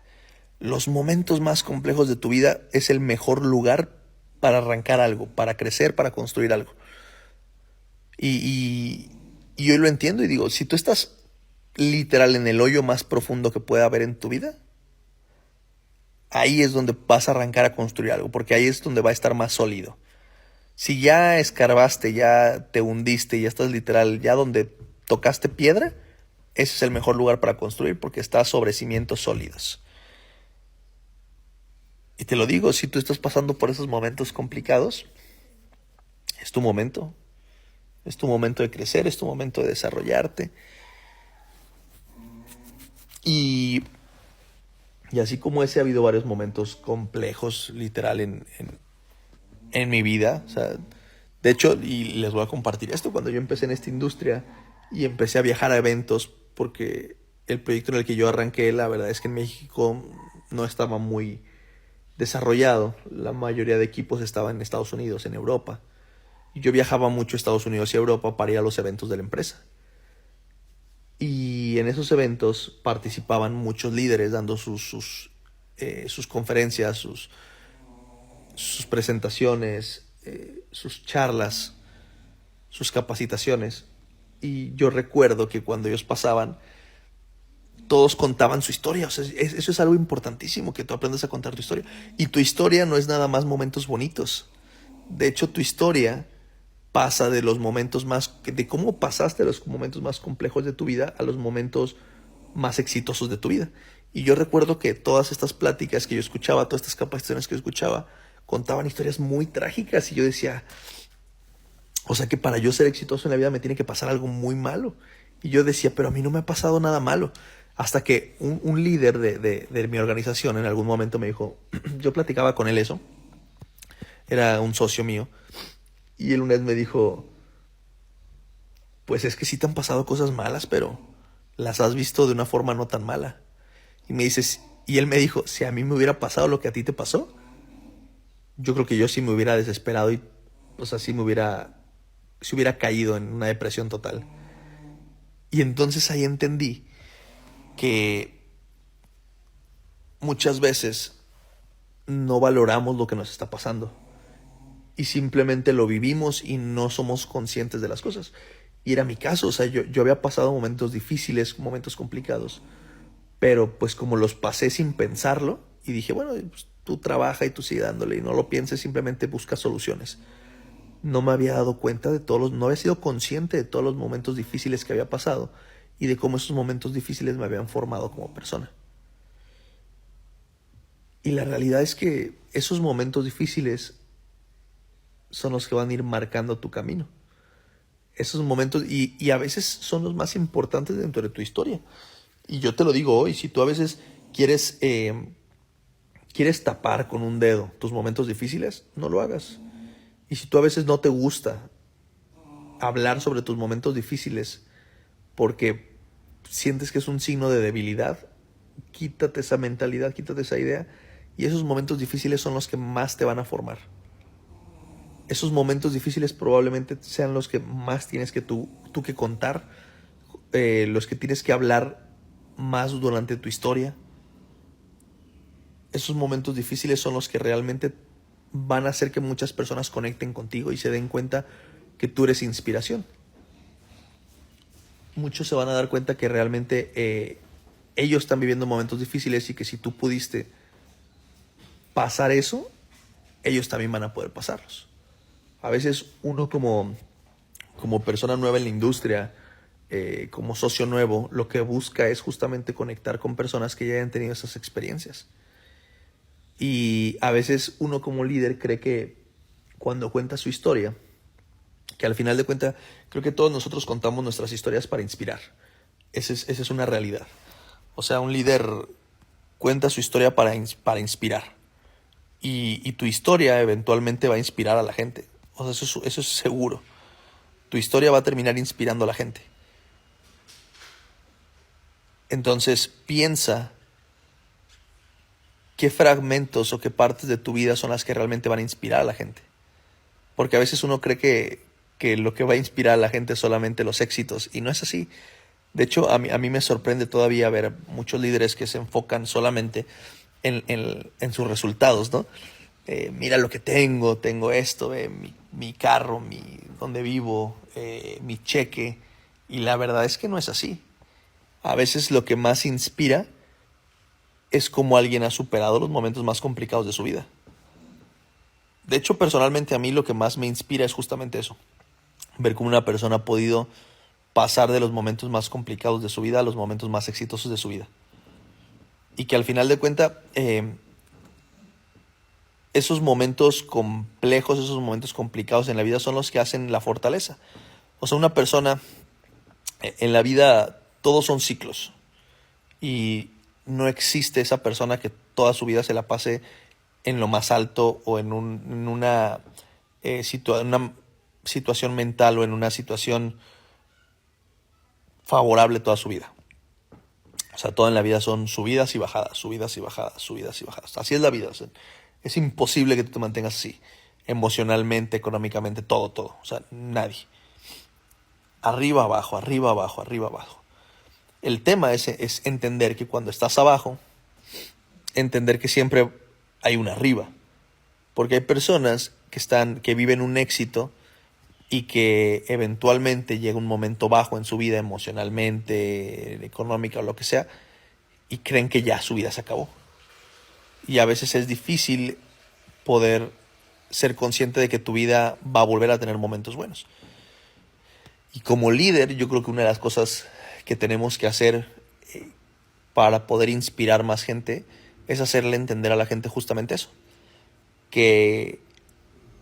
Los momentos más complejos de tu vida es el mejor lugar para arrancar algo, para crecer, para construir algo. Y hoy lo entiendo y digo, si tú estás literal en el hoyo más profundo que pueda haber en tu vida, ahí es donde vas a arrancar a construir algo, porque ahí es donde va a estar más sólido. Si ya escarbaste, ya te hundiste, ya estás literal, ya donde tocaste piedra, ese es el mejor lugar para construir porque estás sobre cimientos sólidos. Y te lo digo, si tú estás pasando por esos momentos complicados, es tu momento. Es tu momento de crecer, es tu momento de desarrollarte. Y así como ese, ha habido varios momentos complejos, literal, en mi vida. O sea, de hecho, y les voy a compartir esto, cuando yo empecé en esta industria y empecé a viajar a eventos, porque el proyecto en el que yo arranqué, la verdad es que en México no estaba muy desarrollado, la mayoría de equipos estaban en Estados Unidos, en Europa. Y yo viajaba mucho a Estados Unidos y a Europa para ir a los eventos de la empresa. Y en esos eventos participaban muchos líderes dando sus conferencias, sus presentaciones, sus charlas, sus capacitaciones. Y yo recuerdo que cuando ellos pasaban, todos contaban su historia. O sea, eso es algo importantísimo, que tú aprendas a contar tu historia. Y tu historia no es nada más momentos bonitos. De hecho, tu historia pasa de los momentos más, de cómo pasaste los momentos más complejos de tu vida a los momentos más exitosos de tu vida. Y yo recuerdo que todas estas pláticas que yo escuchaba, todas estas capacitaciones que yo escuchaba, contaban historias muy trágicas y yo decía, o sea que para yo ser exitoso en la vida me tiene que pasar algo muy malo. Y yo decía, pero a mí no me ha pasado nada malo. Hasta que un líder de mi organización en algún momento me dijo, yo platicaba con él eso, era un socio mío, y él una vez me dijo, pues es que sí te han pasado cosas malas, pero las has visto de una forma no tan mala. Y me dices, y él me dijo, si a mí me hubiera pasado lo que a ti te pasó, yo creo que yo sí me hubiera desesperado y, o sea, sí hubiera caído en una depresión total. Y entonces ahí entendí que muchas veces no valoramos lo que nos está pasando y simplemente lo vivimos y no somos conscientes de las cosas. Y era mi caso, o sea, yo había pasado momentos difíciles, momentos complicados, pero pues como los pasé sin pensarlo y dije, bueno, pues, tú trabaja y tú sigue dándole y no lo pienses, simplemente busca soluciones. No me había dado cuenta de no había sido consciente de todos los momentos difíciles que había pasado y de cómo esos momentos difíciles me habían formado como persona. Y la realidad es que esos momentos difíciles son los que van a ir marcando tu camino. Esos momentos, y a veces son los más importantes dentro de tu historia. Y yo te lo digo hoy, si tú a veces quieres tapar con un dedo tus momentos difíciles, no lo hagas. Y si tú a veces no te gusta hablar sobre tus momentos difíciles porque sientes que es un signo de debilidad, quítate esa mentalidad, quítate esa idea, y esos momentos difíciles son los que más te van a formar. Esos momentos difíciles probablemente sean los que más tienes que tú que contar, los que tienes que hablar más durante tu historia. Esos momentos difíciles son los que realmente van a hacer que muchas personas conecten contigo y se den cuenta que tú eres inspiración. Muchos se van a dar cuenta que realmente ellos están viviendo momentos difíciles y que si tú pudiste pasar eso, ellos también van a poder pasarlos. A veces uno como persona nueva en la industria, como socio nuevo, lo que busca es justamente conectar con personas que ya hayan tenido esas experiencias. Y a veces uno como líder cree que cuando cuenta su historia, que al final de cuentas creo que todos nosotros contamos nuestras historias para inspirar. Esa es una realidad. O sea, un líder cuenta su historia para inspirar. Y tu historia eventualmente va a inspirar a la gente. O sea, eso es seguro. Tu historia va a terminar inspirando a la gente. Entonces piensa qué fragmentos o qué partes de tu vida son las que realmente van a inspirar a la gente. Porque a veces uno cree que lo que va a inspirar a la gente es solamente los éxitos, y no es así. De hecho, a mí me sorprende todavía ver muchos líderes que se enfocan solamente en sus resultados, ¿no? Mira lo que tengo esto, mi carro, donde vivo, mi cheque. Y la verdad es que no es así. A veces lo que más inspira es cómo alguien ha superado los momentos más complicados de su vida. De hecho, personalmente a mí lo que más me inspira es justamente eso. Ver cómo una persona ha podido pasar de los momentos más complicados de su vida a los momentos más exitosos de su vida. Y que al final de cuentas, esos momentos complejos, esos momentos complicados en la vida son los que hacen la fortaleza. O sea, una persona, en la vida todos son ciclos. Y no existe esa persona que toda su vida se la pase en lo más alto o en una situación mental o en una situación favorable toda su vida. O sea, todo en la vida son subidas y bajadas, subidas y bajadas, subidas y bajadas. Así es la vida. O sea, Es imposible que tú te mantengas así, emocionalmente, económicamente, todo, todo. O sea, nadie. Arriba, abajo, arriba, abajo, arriba, abajo. El tema es entender que cuando estás abajo, entender que siempre hay un arriba. Porque hay personas que viven un éxito y que eventualmente llega un momento bajo en su vida, emocionalmente, económica o lo que sea, y creen que ya su vida se acabó. Y a veces es difícil poder ser consciente de que tu vida va a volver a tener momentos buenos. Y como líder, yo creo que una de las cosas que tenemos que hacer para poder inspirar más gente es hacerle entender a la gente justamente eso. Que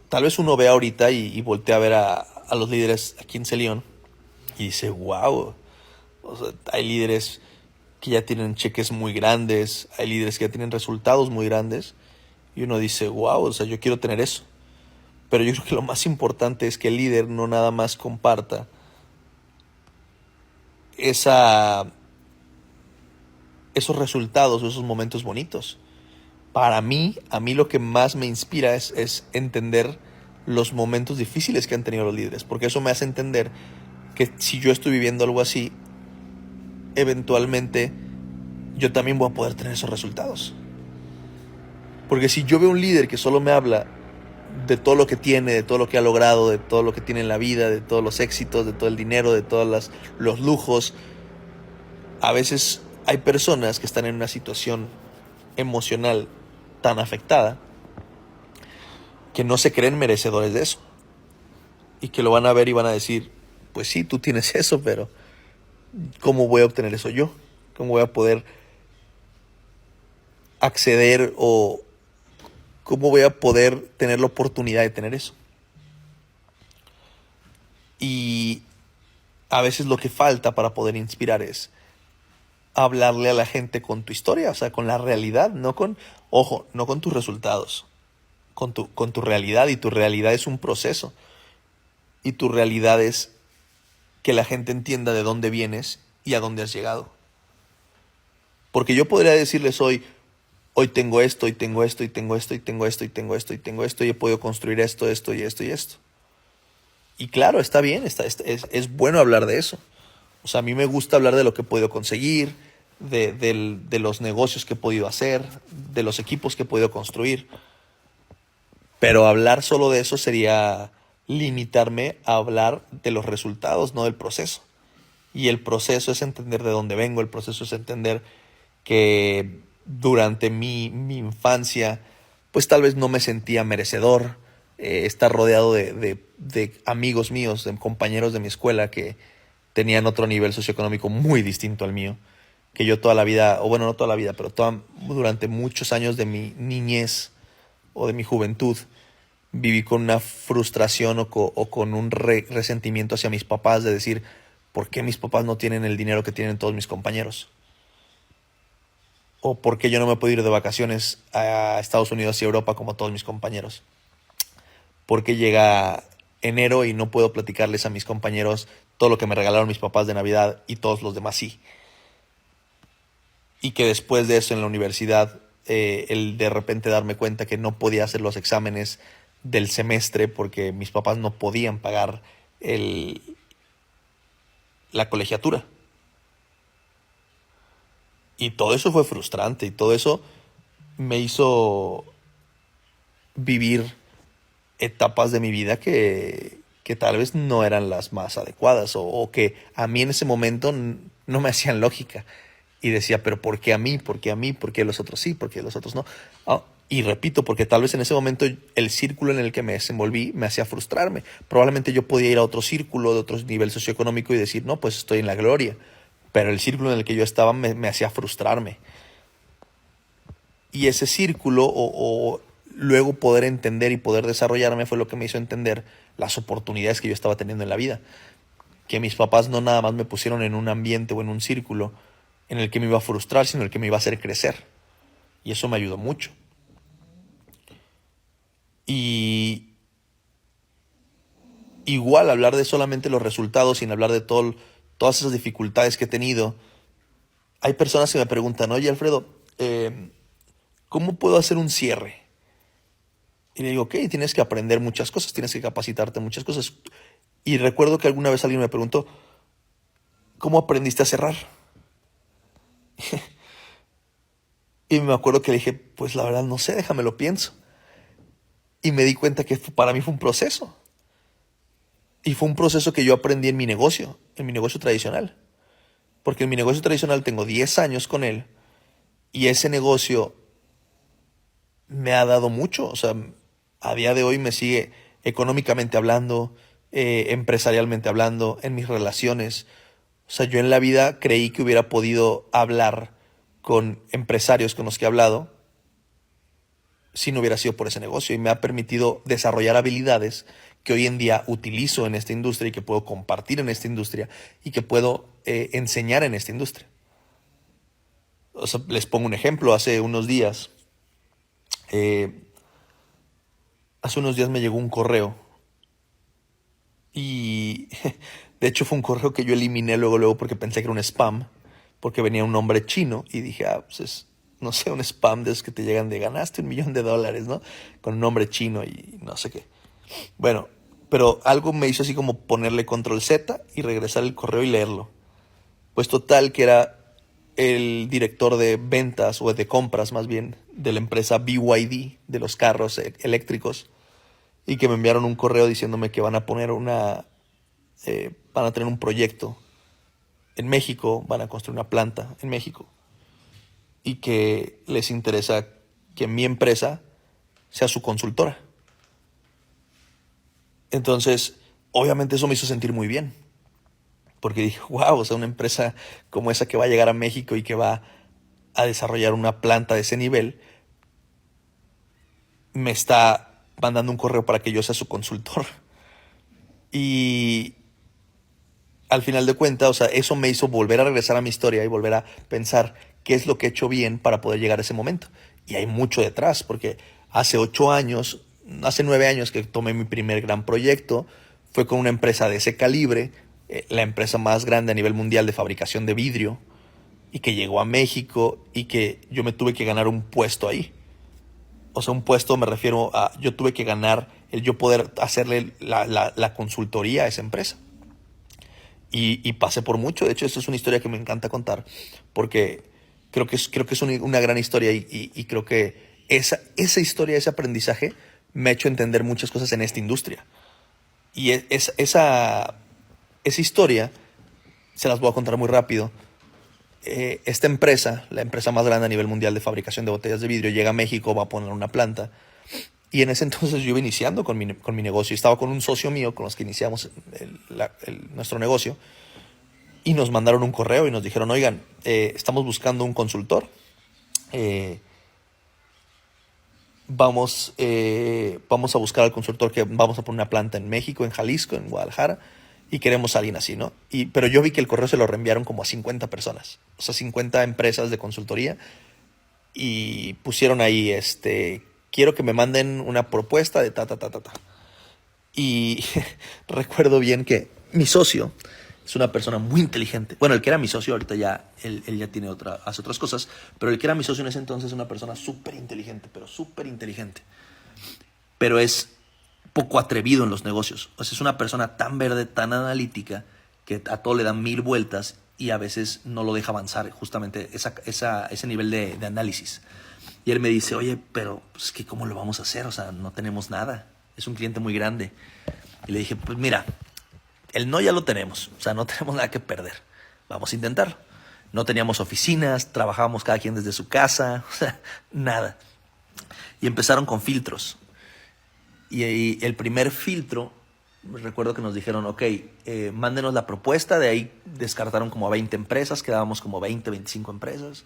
tal vez uno ve ahorita y voltea a ver a los líderes aquí en Celión y dice, wow, o sea, hay líderes que ya tienen cheques muy grandes, hay líderes que ya tienen resultados muy grandes, y uno dice, wow, o sea, yo quiero tener eso. Pero yo creo que lo más importante es que el líder no nada más comparta esa, esos resultados o esos momentos bonitos. Para mí, a mí lo que más me inspira es entender los momentos difíciles que han tenido los líderes, porque eso me hace entender que si yo estoy viviendo algo así, eventualmente yo también voy a poder tener esos resultados. Porque si yo veo un líder que solo me habla de todo lo que tiene, de todo lo que ha logrado, de todo lo que tiene en la vida, de todos los éxitos, de todo el dinero, de todos los lujos, a veces hay personas que están en una situación emocional tan afectada que no se creen merecedores de eso. Y que lo van a ver y van a decir, pues sí, tú tienes eso, pero ¿cómo voy a obtener eso yo? ¿Cómo voy a poder acceder o cómo voy a poder tener la oportunidad de tener eso? Y a veces lo que falta para poder inspirar es hablarle a la gente con tu historia, o sea, con la realidad, no con, ojo, no con tus resultados, con tu realidad, y tu realidad es un proceso. Y tu realidad es que la gente entienda de dónde vienes y a dónde has llegado. Porque yo podría decirles hoy tengo esto, y tengo esto, y tengo esto, y tengo esto, y tengo esto, y tengo esto, y he podido construir esto, esto, y esto, y esto. Y claro, está bien, es bueno hablar de eso. O sea, a mí me gusta hablar de lo que he podido conseguir, de los negocios que he podido hacer, de los equipos que he podido construir. Pero hablar solo de eso sería limitarme a hablar de los resultados, no del proceso. Y el proceso es entender de dónde vengo, el proceso es entender que durante mi infancia, pues tal vez no me sentía merecedor, estar rodeado de amigos míos, de compañeros de mi escuela que tenían otro nivel socioeconómico muy distinto al mío, que yo toda la vida, o bueno, no toda la vida, pero durante muchos años de mi niñez o de mi juventud, viví con una frustración o con un resentimiento hacia mis papás de decir, ¿por qué mis papás no tienen el dinero que tienen todos mis compañeros? ¿O por qué yo no me puedo ir de vacaciones a Estados Unidos y Europa como todos mis compañeros? ¿Por qué llega enero y no puedo platicarles a mis compañeros todo lo que me regalaron mis papás de Navidad y todos los demás sí? Y que después de eso en la universidad, el de repente darme cuenta que no podía hacer los exámenes del semestre porque mis papás no podían pagar la colegiatura. Y todo eso fue frustrante y todo eso me hizo vivir etapas de mi vida que tal vez no eran las más adecuadas o que a mí en ese momento no me hacían lógica. Y decía, pero ¿por qué a mí? ¿Por qué a mí? ¿Por qué los otros sí? ¿Por qué los otros no? Y repito, porque tal vez en ese momento el círculo en el que me desenvolví me hacía frustrarme. Probablemente yo podía ir a otro círculo de otro nivel socioeconómico y decir, no, pues estoy en la gloria. Pero el círculo en el que yo estaba me hacía frustrarme. Y ese círculo o luego poder entender y poder desarrollarme fue lo que me hizo entender las oportunidades que yo estaba teniendo en la vida. Que mis papás no nada más me pusieron en un ambiente o en un círculo en el que me iba a frustrar, sino en el que me iba a hacer crecer. Y eso me ayudó mucho. Y igual hablar de solamente los resultados sin hablar de todas esas dificultades que he tenido. Hay personas que me preguntan, oye Alfredo, ¿cómo puedo hacer un cierre? Y le digo, ok, tienes que aprender muchas cosas, tienes que capacitarte en muchas cosas. Y recuerdo que alguna vez alguien me preguntó, ¿cómo aprendiste a cerrar? Y me acuerdo que le dije, pues la verdad no sé, déjame lo pienso. Y me di cuenta que para mí fue un proceso. Y fue un proceso que yo aprendí en mi negocio tradicional. Porque en mi negocio tradicional tengo 10 años con él y ese negocio me ha dado mucho. O sea, a día de hoy me sigue económicamente hablando, empresarialmente hablando, en mis relaciones. O sea, yo en la vida creí que hubiera podido hablar con empresarios con los que he hablado si no hubiera sido por ese negocio y me ha permitido desarrollar habilidades que hoy en día utilizo en esta industria y que puedo compartir en esta industria y que puedo enseñar en esta industria. O sea, les pongo un ejemplo, eh, hace unos días me llegó un correo y de hecho fue un correo que yo eliminé luego porque pensé que era un spam, porque venía un nombre chino y dije, pues es, no sé, un spam de esos que te llegan de ganaste $1,000,000, ¿no? Con un nombre chino y no sé qué. Bueno, pero algo me hizo así como ponerle control Z y regresar el correo y leerlo. Pues total que era el director de ventas o de compras más bien de la empresa BYD de los carros eléctricos y que me enviaron un correo diciéndome que van a poner van a tener un proyecto en México, van a construir una planta en México y que les interesa que mi empresa sea su consultora. Entonces, obviamente eso me hizo sentir muy bien, porque dije, wow, o sea, una empresa como esa que va a llegar a México y que va a desarrollar una planta de ese nivel, me está mandando un correo para que yo sea su consultor. Y al final de cuentas, o sea, eso me hizo volver a regresar a mi historia y volver a pensar qué es lo que he hecho bien para poder llegar a ese momento. Y hay mucho detrás, porque hace 9 años que tomé mi primer gran proyecto, fue con una empresa de ese calibre, la empresa más grande a nivel mundial de fabricación de vidrio, y que llegó a México y que yo me tuve que ganar un puesto ahí. O sea, un puesto me refiero a, yo tuve que ganar el yo poder hacerle la consultoría a esa empresa. Y pasé por mucho. De hecho, esto es una historia que me encanta contar porque creo que es una gran historia y creo que esa historia, ese aprendizaje me ha hecho entender muchas cosas en esta industria. Y esa historia se las voy a contar muy rápido. Esta empresa, la empresa más grande a nivel mundial de fabricación de botellas de vidrio, llega a México, va a poner una planta. Y en ese entonces yo iba iniciando con mi negocio. Estaba con un socio mío con los que iniciamos nuestro negocio. Y nos mandaron un correo y nos dijeron, oigan, estamos buscando un consultor. Eh, vamos a buscar al consultor que vamos a poner una planta en México, en Jalisco, en Guadalajara. Y queremos a alguien así, ¿no? Pero yo vi que el correo se lo reenviaron como a 50 personas. O sea, 50 empresas de consultoría. Y pusieron ahí, quiero que me manden una propuesta de ta, ta, ta, ta, ta. Y recuerdo bien que mi socio es una persona muy inteligente. Bueno, el que era mi socio ahorita ya, él ya hace otras cosas, pero el que era mi socio en ese entonces es una persona súper inteligente, pero súper inteligente. Pero es poco atrevido en los negocios. O sea, es una persona tan verde, tan analítica, que a todo le dan 1000 vueltas y a veces no lo deja avanzar justamente ese nivel de análisis. Y él me dice, oye, pero pues, ¿cómo lo vamos a hacer? O sea, no tenemos nada. Es un cliente muy grande. Y le dije, pues mira, el no ya lo tenemos. O sea, no tenemos nada que perder. Vamos a intentar. No teníamos oficinas, trabajábamos cada quien desde su casa. O sea, nada. Y empezaron con filtros. Y el primer filtro, recuerdo que nos dijeron, ok, mándenos la propuesta. De ahí descartaron como a 20 empresas. Quedábamos como 20, 25 empresas.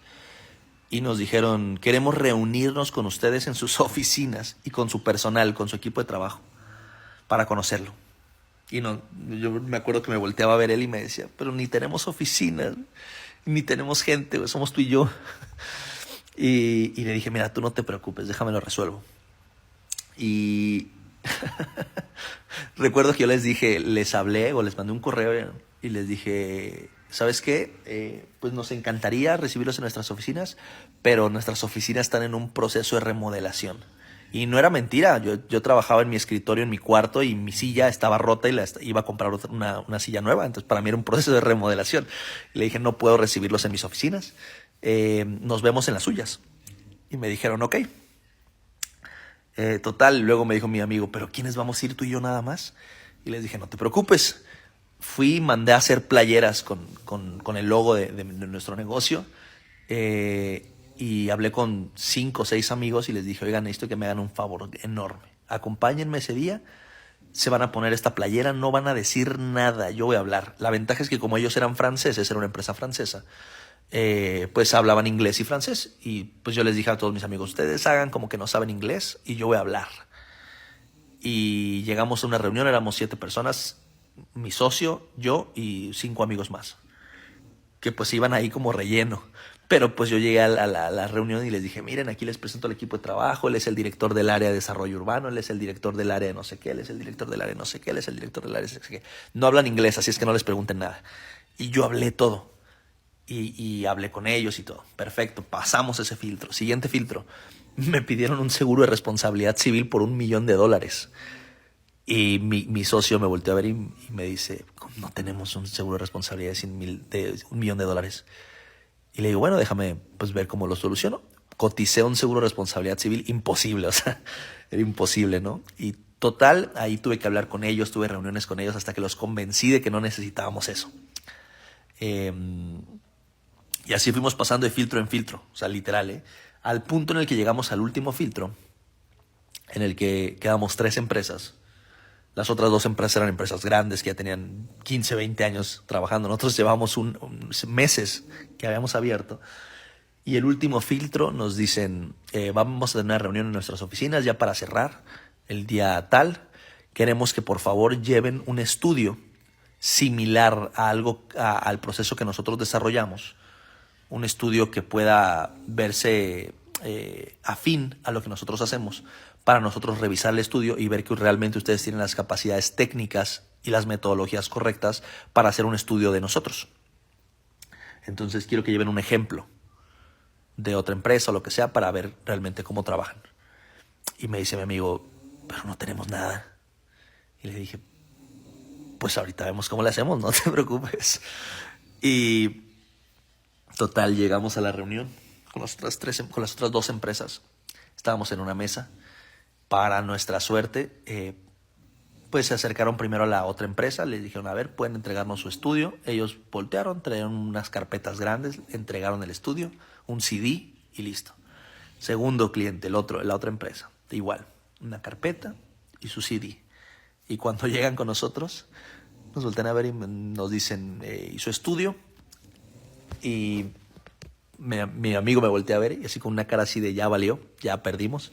Y nos dijeron, queremos reunirnos con ustedes en sus oficinas y con su personal, con su equipo de trabajo, para conocerlo. Y no, yo me acuerdo que me volteaba a ver él y me decía, pero ni tenemos oficinas, ni tenemos gente, somos tú y yo. Y le dije, mira, tú no te preocupes, déjame lo resuelvo. Y recuerdo que yo les hablé o les mandé un correo y les dije, ¿sabes qué? Pues nos encantaría recibirlos en nuestras oficinas, pero nuestras oficinas están en un proceso de remodelación Y no era mentira, yo trabajaba en mi escritorio, en mi cuarto, y mi silla estaba rota y iba a comprar una silla nueva. Entonces para mí era un proceso de remodelación. Y le dije, no puedo recibirlos en mis oficinas, nos vemos en las suyas. Y me dijeron, ok. Total, luego me dijo mi amigo, ¿pero quiénes vamos a ir, tú y yo nada más? Y les dije, no te preocupes. Fui y mandé a hacer playeras con el logo de nuestro negocio. Y hablé con 5 o 6 amigos y les dije, oigan, necesito que me hagan un favor enorme. Acompáñenme ese día, se van a poner esta playera, no van a decir nada, yo voy a hablar. La ventaja es que como ellos eran franceses, era una empresa francesa, pues hablaban inglés y francés. Y pues yo les dije a todos mis amigos, ustedes hagan como que no saben inglés y yo voy a hablar. Y llegamos a una reunión, éramos 7 personas, mi socio, yo y 5 amigos más, que pues iban ahí como relleno. Pero pues yo llegué a la reunión y les dije, miren, aquí les presento al equipo de trabajo, él es el director del área de desarrollo urbano, él es el director del área de no sé qué, él es el director del área de no sé qué, él es el director del área de no sé qué. No hablan inglés, así es que no les pregunten nada. Y yo hablé todo. Y hablé con ellos y todo. Perfecto, pasamos ese filtro. Siguiente filtro. Me pidieron un seguro de responsabilidad civil por $1,000,000. Y mi socio me volteó a ver y me dice, no tenemos un seguro de responsabilidad de $1,000,000. Y le digo, bueno, déjame pues ver cómo lo soluciono. Coticé un seguro de responsabilidad civil, imposible, o sea, era imposible, ¿no? Y total, ahí tuve que hablar con ellos, tuve reuniones con ellos hasta que los convencí de que no necesitábamos eso. Y así fuimos pasando de filtro en filtro, o sea, literal, al punto en el que llegamos al último filtro, en el que quedamos 3 empresas. Las otras 2 empresas eran empresas grandes que ya tenían 15, 20 años trabajando. Nosotros llevamos meses que habíamos abierto. Y el último filtro nos dicen, vamos a tener una reunión en nuestras oficinas ya para cerrar el día tal. Queremos que por favor lleven un estudio similar a al proceso que nosotros desarrollamos. Un estudio que pueda verse afín a lo que nosotros hacemos, para nosotros revisar el estudio y ver que realmente ustedes tienen las capacidades técnicas y las metodologías correctas para hacer un estudio de nosotros. Entonces quiero que lleven un ejemplo de otra empresa o lo que sea para ver realmente cómo trabajan. Y me dice mi amigo, pero no tenemos nada. Y le dije, pues ahorita vemos cómo le hacemos, no te preocupes. Y total, llegamos a la reunión con las otras 2 empresas. Estábamos en una mesa. Para nuestra suerte, pues se acercaron primero a la otra empresa, les dijeron, a ver, pueden entregarnos su estudio. Ellos voltearon, trajeron unas carpetas grandes, entregaron el estudio, un CD y listo. Segundo cliente, la otra empresa, igual, una carpeta y su CD. Y cuando llegan con nosotros, nos voltean a ver y nos dicen, ¿y su estudio? Y mi amigo me voltea a ver y así con una cara así de ya valió, ya perdimos.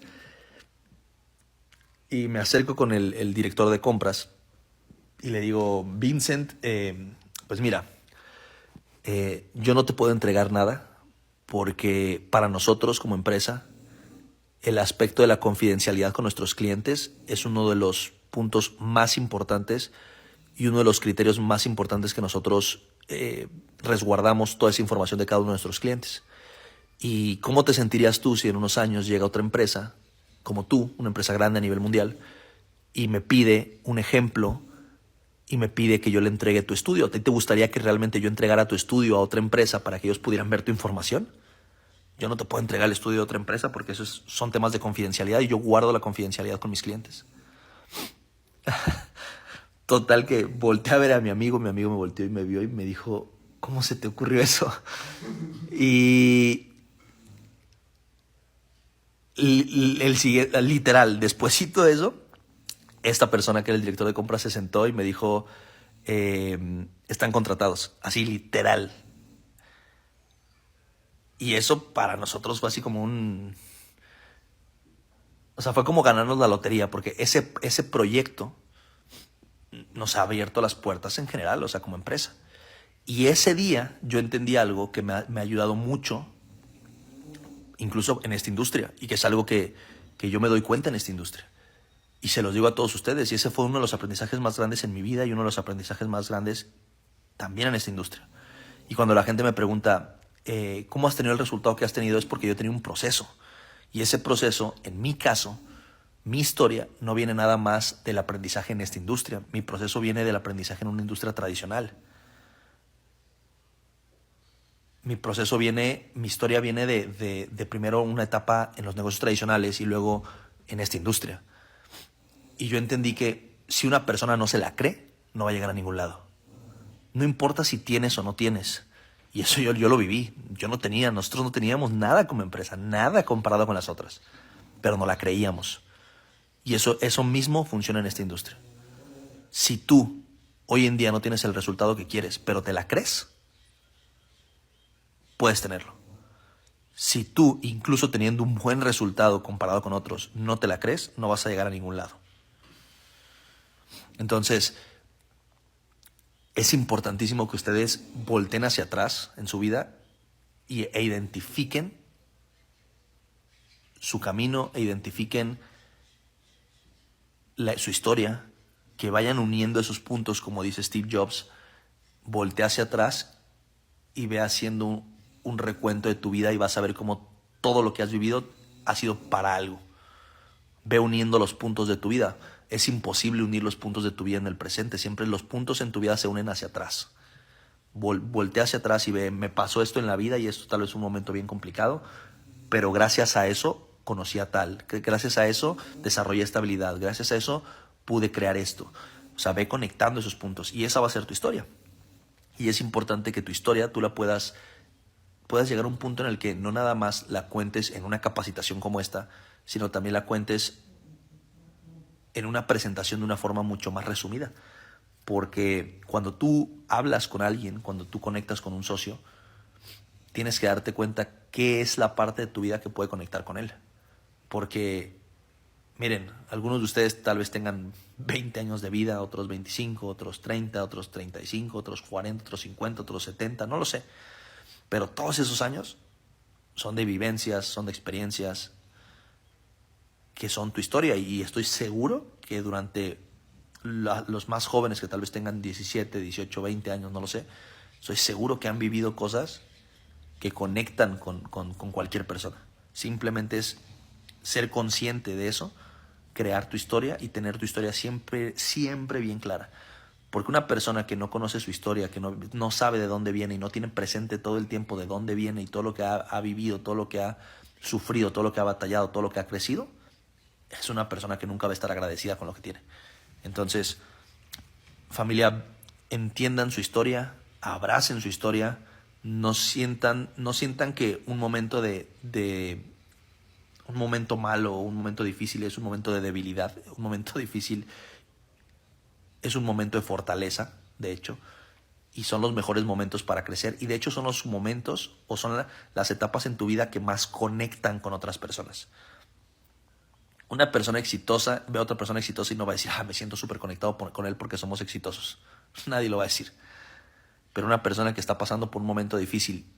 Y me acerco con el director de compras y le digo, Vincent, pues mira, yo no te puedo entregar nada porque para nosotros como empresa el aspecto de la confidencialidad con nuestros clientes es uno de los puntos más importantes y uno de los criterios más importantes que nosotros resguardamos toda esa información de cada uno de nuestros clientes. ¿Y cómo te sentirías tú si en unos años llega otra empresa como tú, una empresa grande a nivel mundial, y me pide un ejemplo y me pide que yo le entregue tu estudio? ¿Te gustaría que realmente yo entregara tu estudio a otra empresa para que ellos pudieran ver tu información? Yo no te puedo entregar el estudio de otra empresa porque esos son temas de confidencialidad y yo guardo la confidencialidad con mis clientes. Total que volteé a ver a mi amigo me volteó y me vio y me dijo, ¿cómo se te ocurrió eso? Y literal, despuesito de eso, esta persona que era el director de compras se sentó y me dijo, están contratados, así literal. Y eso para nosotros fue así como o sea, fue como ganarnos la lotería, porque ese proyecto nos ha abierto las puertas en general, o sea, como empresa. Y ese día yo entendí algo que me ha ayudado mucho, incluso en esta industria, y que es algo que yo me doy cuenta en esta industria. Y se los digo a todos ustedes, y ese fue uno de los aprendizajes más grandes en mi vida y uno de los aprendizajes más grandes también en esta industria. Y cuando la gente me pregunta, ¿cómo has tenido el resultado que has tenido? Es porque yo he tenido un proceso. Y ese proceso, en mi caso, Mi historia no viene nada más del aprendizaje en esta industria. Mi proceso viene del aprendizaje en una industria tradicional. Mi historia viene de primero una etapa en los negocios tradicionales y luego en esta industria. Y yo entendí que si una persona no se la cree, no va a llegar a ningún lado. No importa si tienes o no tienes. Y eso yo lo viví. Nosotros no teníamos nada como empresa, nada comparado con las otras. Pero no la creíamos. Y eso mismo funciona en esta industria. Si tú hoy en día no tienes el resultado que quieres, pero te la crees, puedes tenerlo. Si tú, incluso teniendo un buen resultado comparado con otros, no te la crees, no vas a llegar a ningún lado. Entonces, es importantísimo que ustedes volteen hacia atrás en su vida e identifiquen su camino, e identifiquen su historia, que vayan uniendo esos puntos, como dice Steve Jobs. Voltea hacia atrás y ve haciendo un recuento de tu vida y vas a ver cómo todo lo que has vivido ha sido para algo. Ve uniendo los puntos de tu vida. Es imposible unir los puntos de tu vida en el presente. Siempre los puntos en tu vida se unen hacia atrás. Voltea hacia atrás y ve, me pasó esto en la vida y esto tal vez es un momento bien complicado, pero gracias a eso conocí a tal. Gracias a eso desarrollé esta habilidad. Gracias a eso pude crear esto. O sea, ve conectando esos puntos y esa va a ser tu historia. Y es importante que tu historia tú la puedas llegar a un punto en el que no nada más la cuentes en una capacitación como esta, sino también la cuentes en una presentación de una forma mucho más resumida. Porque cuando tú hablas con alguien, cuando tú conectas con un socio, tienes que darte cuenta qué es la parte de tu vida que puede conectar con él. Porque, miren, algunos de ustedes tal vez tengan 20 años de vida, otros 25, otros 30, otros 35, otros 40, otros 50, otros 70, no lo sé. Pero todos esos años son de vivencias, son de experiencias que son tu historia. Y estoy seguro que durante los más jóvenes que tal vez tengan 17, 18, 20 años, no lo sé, estoy seguro que han vivido cosas que conectan con cualquier persona. Simplemente es ser consciente de eso, crear tu historia y tener tu historia siempre, siempre bien clara. Porque una persona que no conoce su historia, que no sabe de dónde viene y no tiene presente todo el tiempo de dónde viene y todo lo que ha vivido, todo lo que ha sufrido, todo lo que ha batallado, todo lo que ha crecido, es una persona que nunca va a estar agradecida con lo que tiene. Entonces, familia, entiendan su historia, abracen su historia, no sientan que un momento un momento malo o un momento difícil es un momento de debilidad. Un momento difícil es un momento de fortaleza, de hecho, y son los mejores momentos para crecer. Y de hecho son los momentos o son las etapas en tu vida que más conectan con otras personas. Una persona exitosa ve a otra persona exitosa y no va a decir, me siento súper conectado con él porque somos exitosos. Nadie lo va a decir. Pero una persona que está pasando por un momento difícil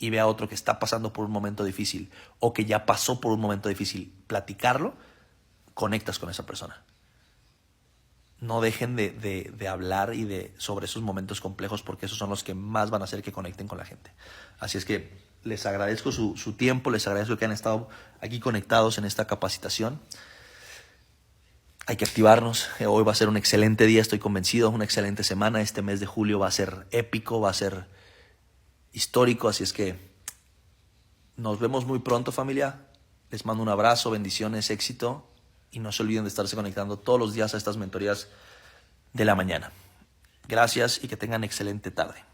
y ve a otro que está pasando por un momento difícil o que ya pasó por un momento difícil, platicarlo, conectas con esa persona. No dejen de hablar sobre esos momentos complejos porque esos son los que más van a hacer que conecten con la gente. Así es que les agradezco su tiempo, les agradezco que han estado aquí conectados en esta capacitación. Hay que activarnos. Hoy va a ser un excelente día, estoy convencido, una excelente semana. Este mes de julio va a ser épico, va a ser histórico, así es que nos vemos muy pronto, familia. Les mando un abrazo, bendiciones, éxito y no se olviden de estarse conectando todos los días a estas mentorías de la mañana. Gracias y que tengan excelente tarde.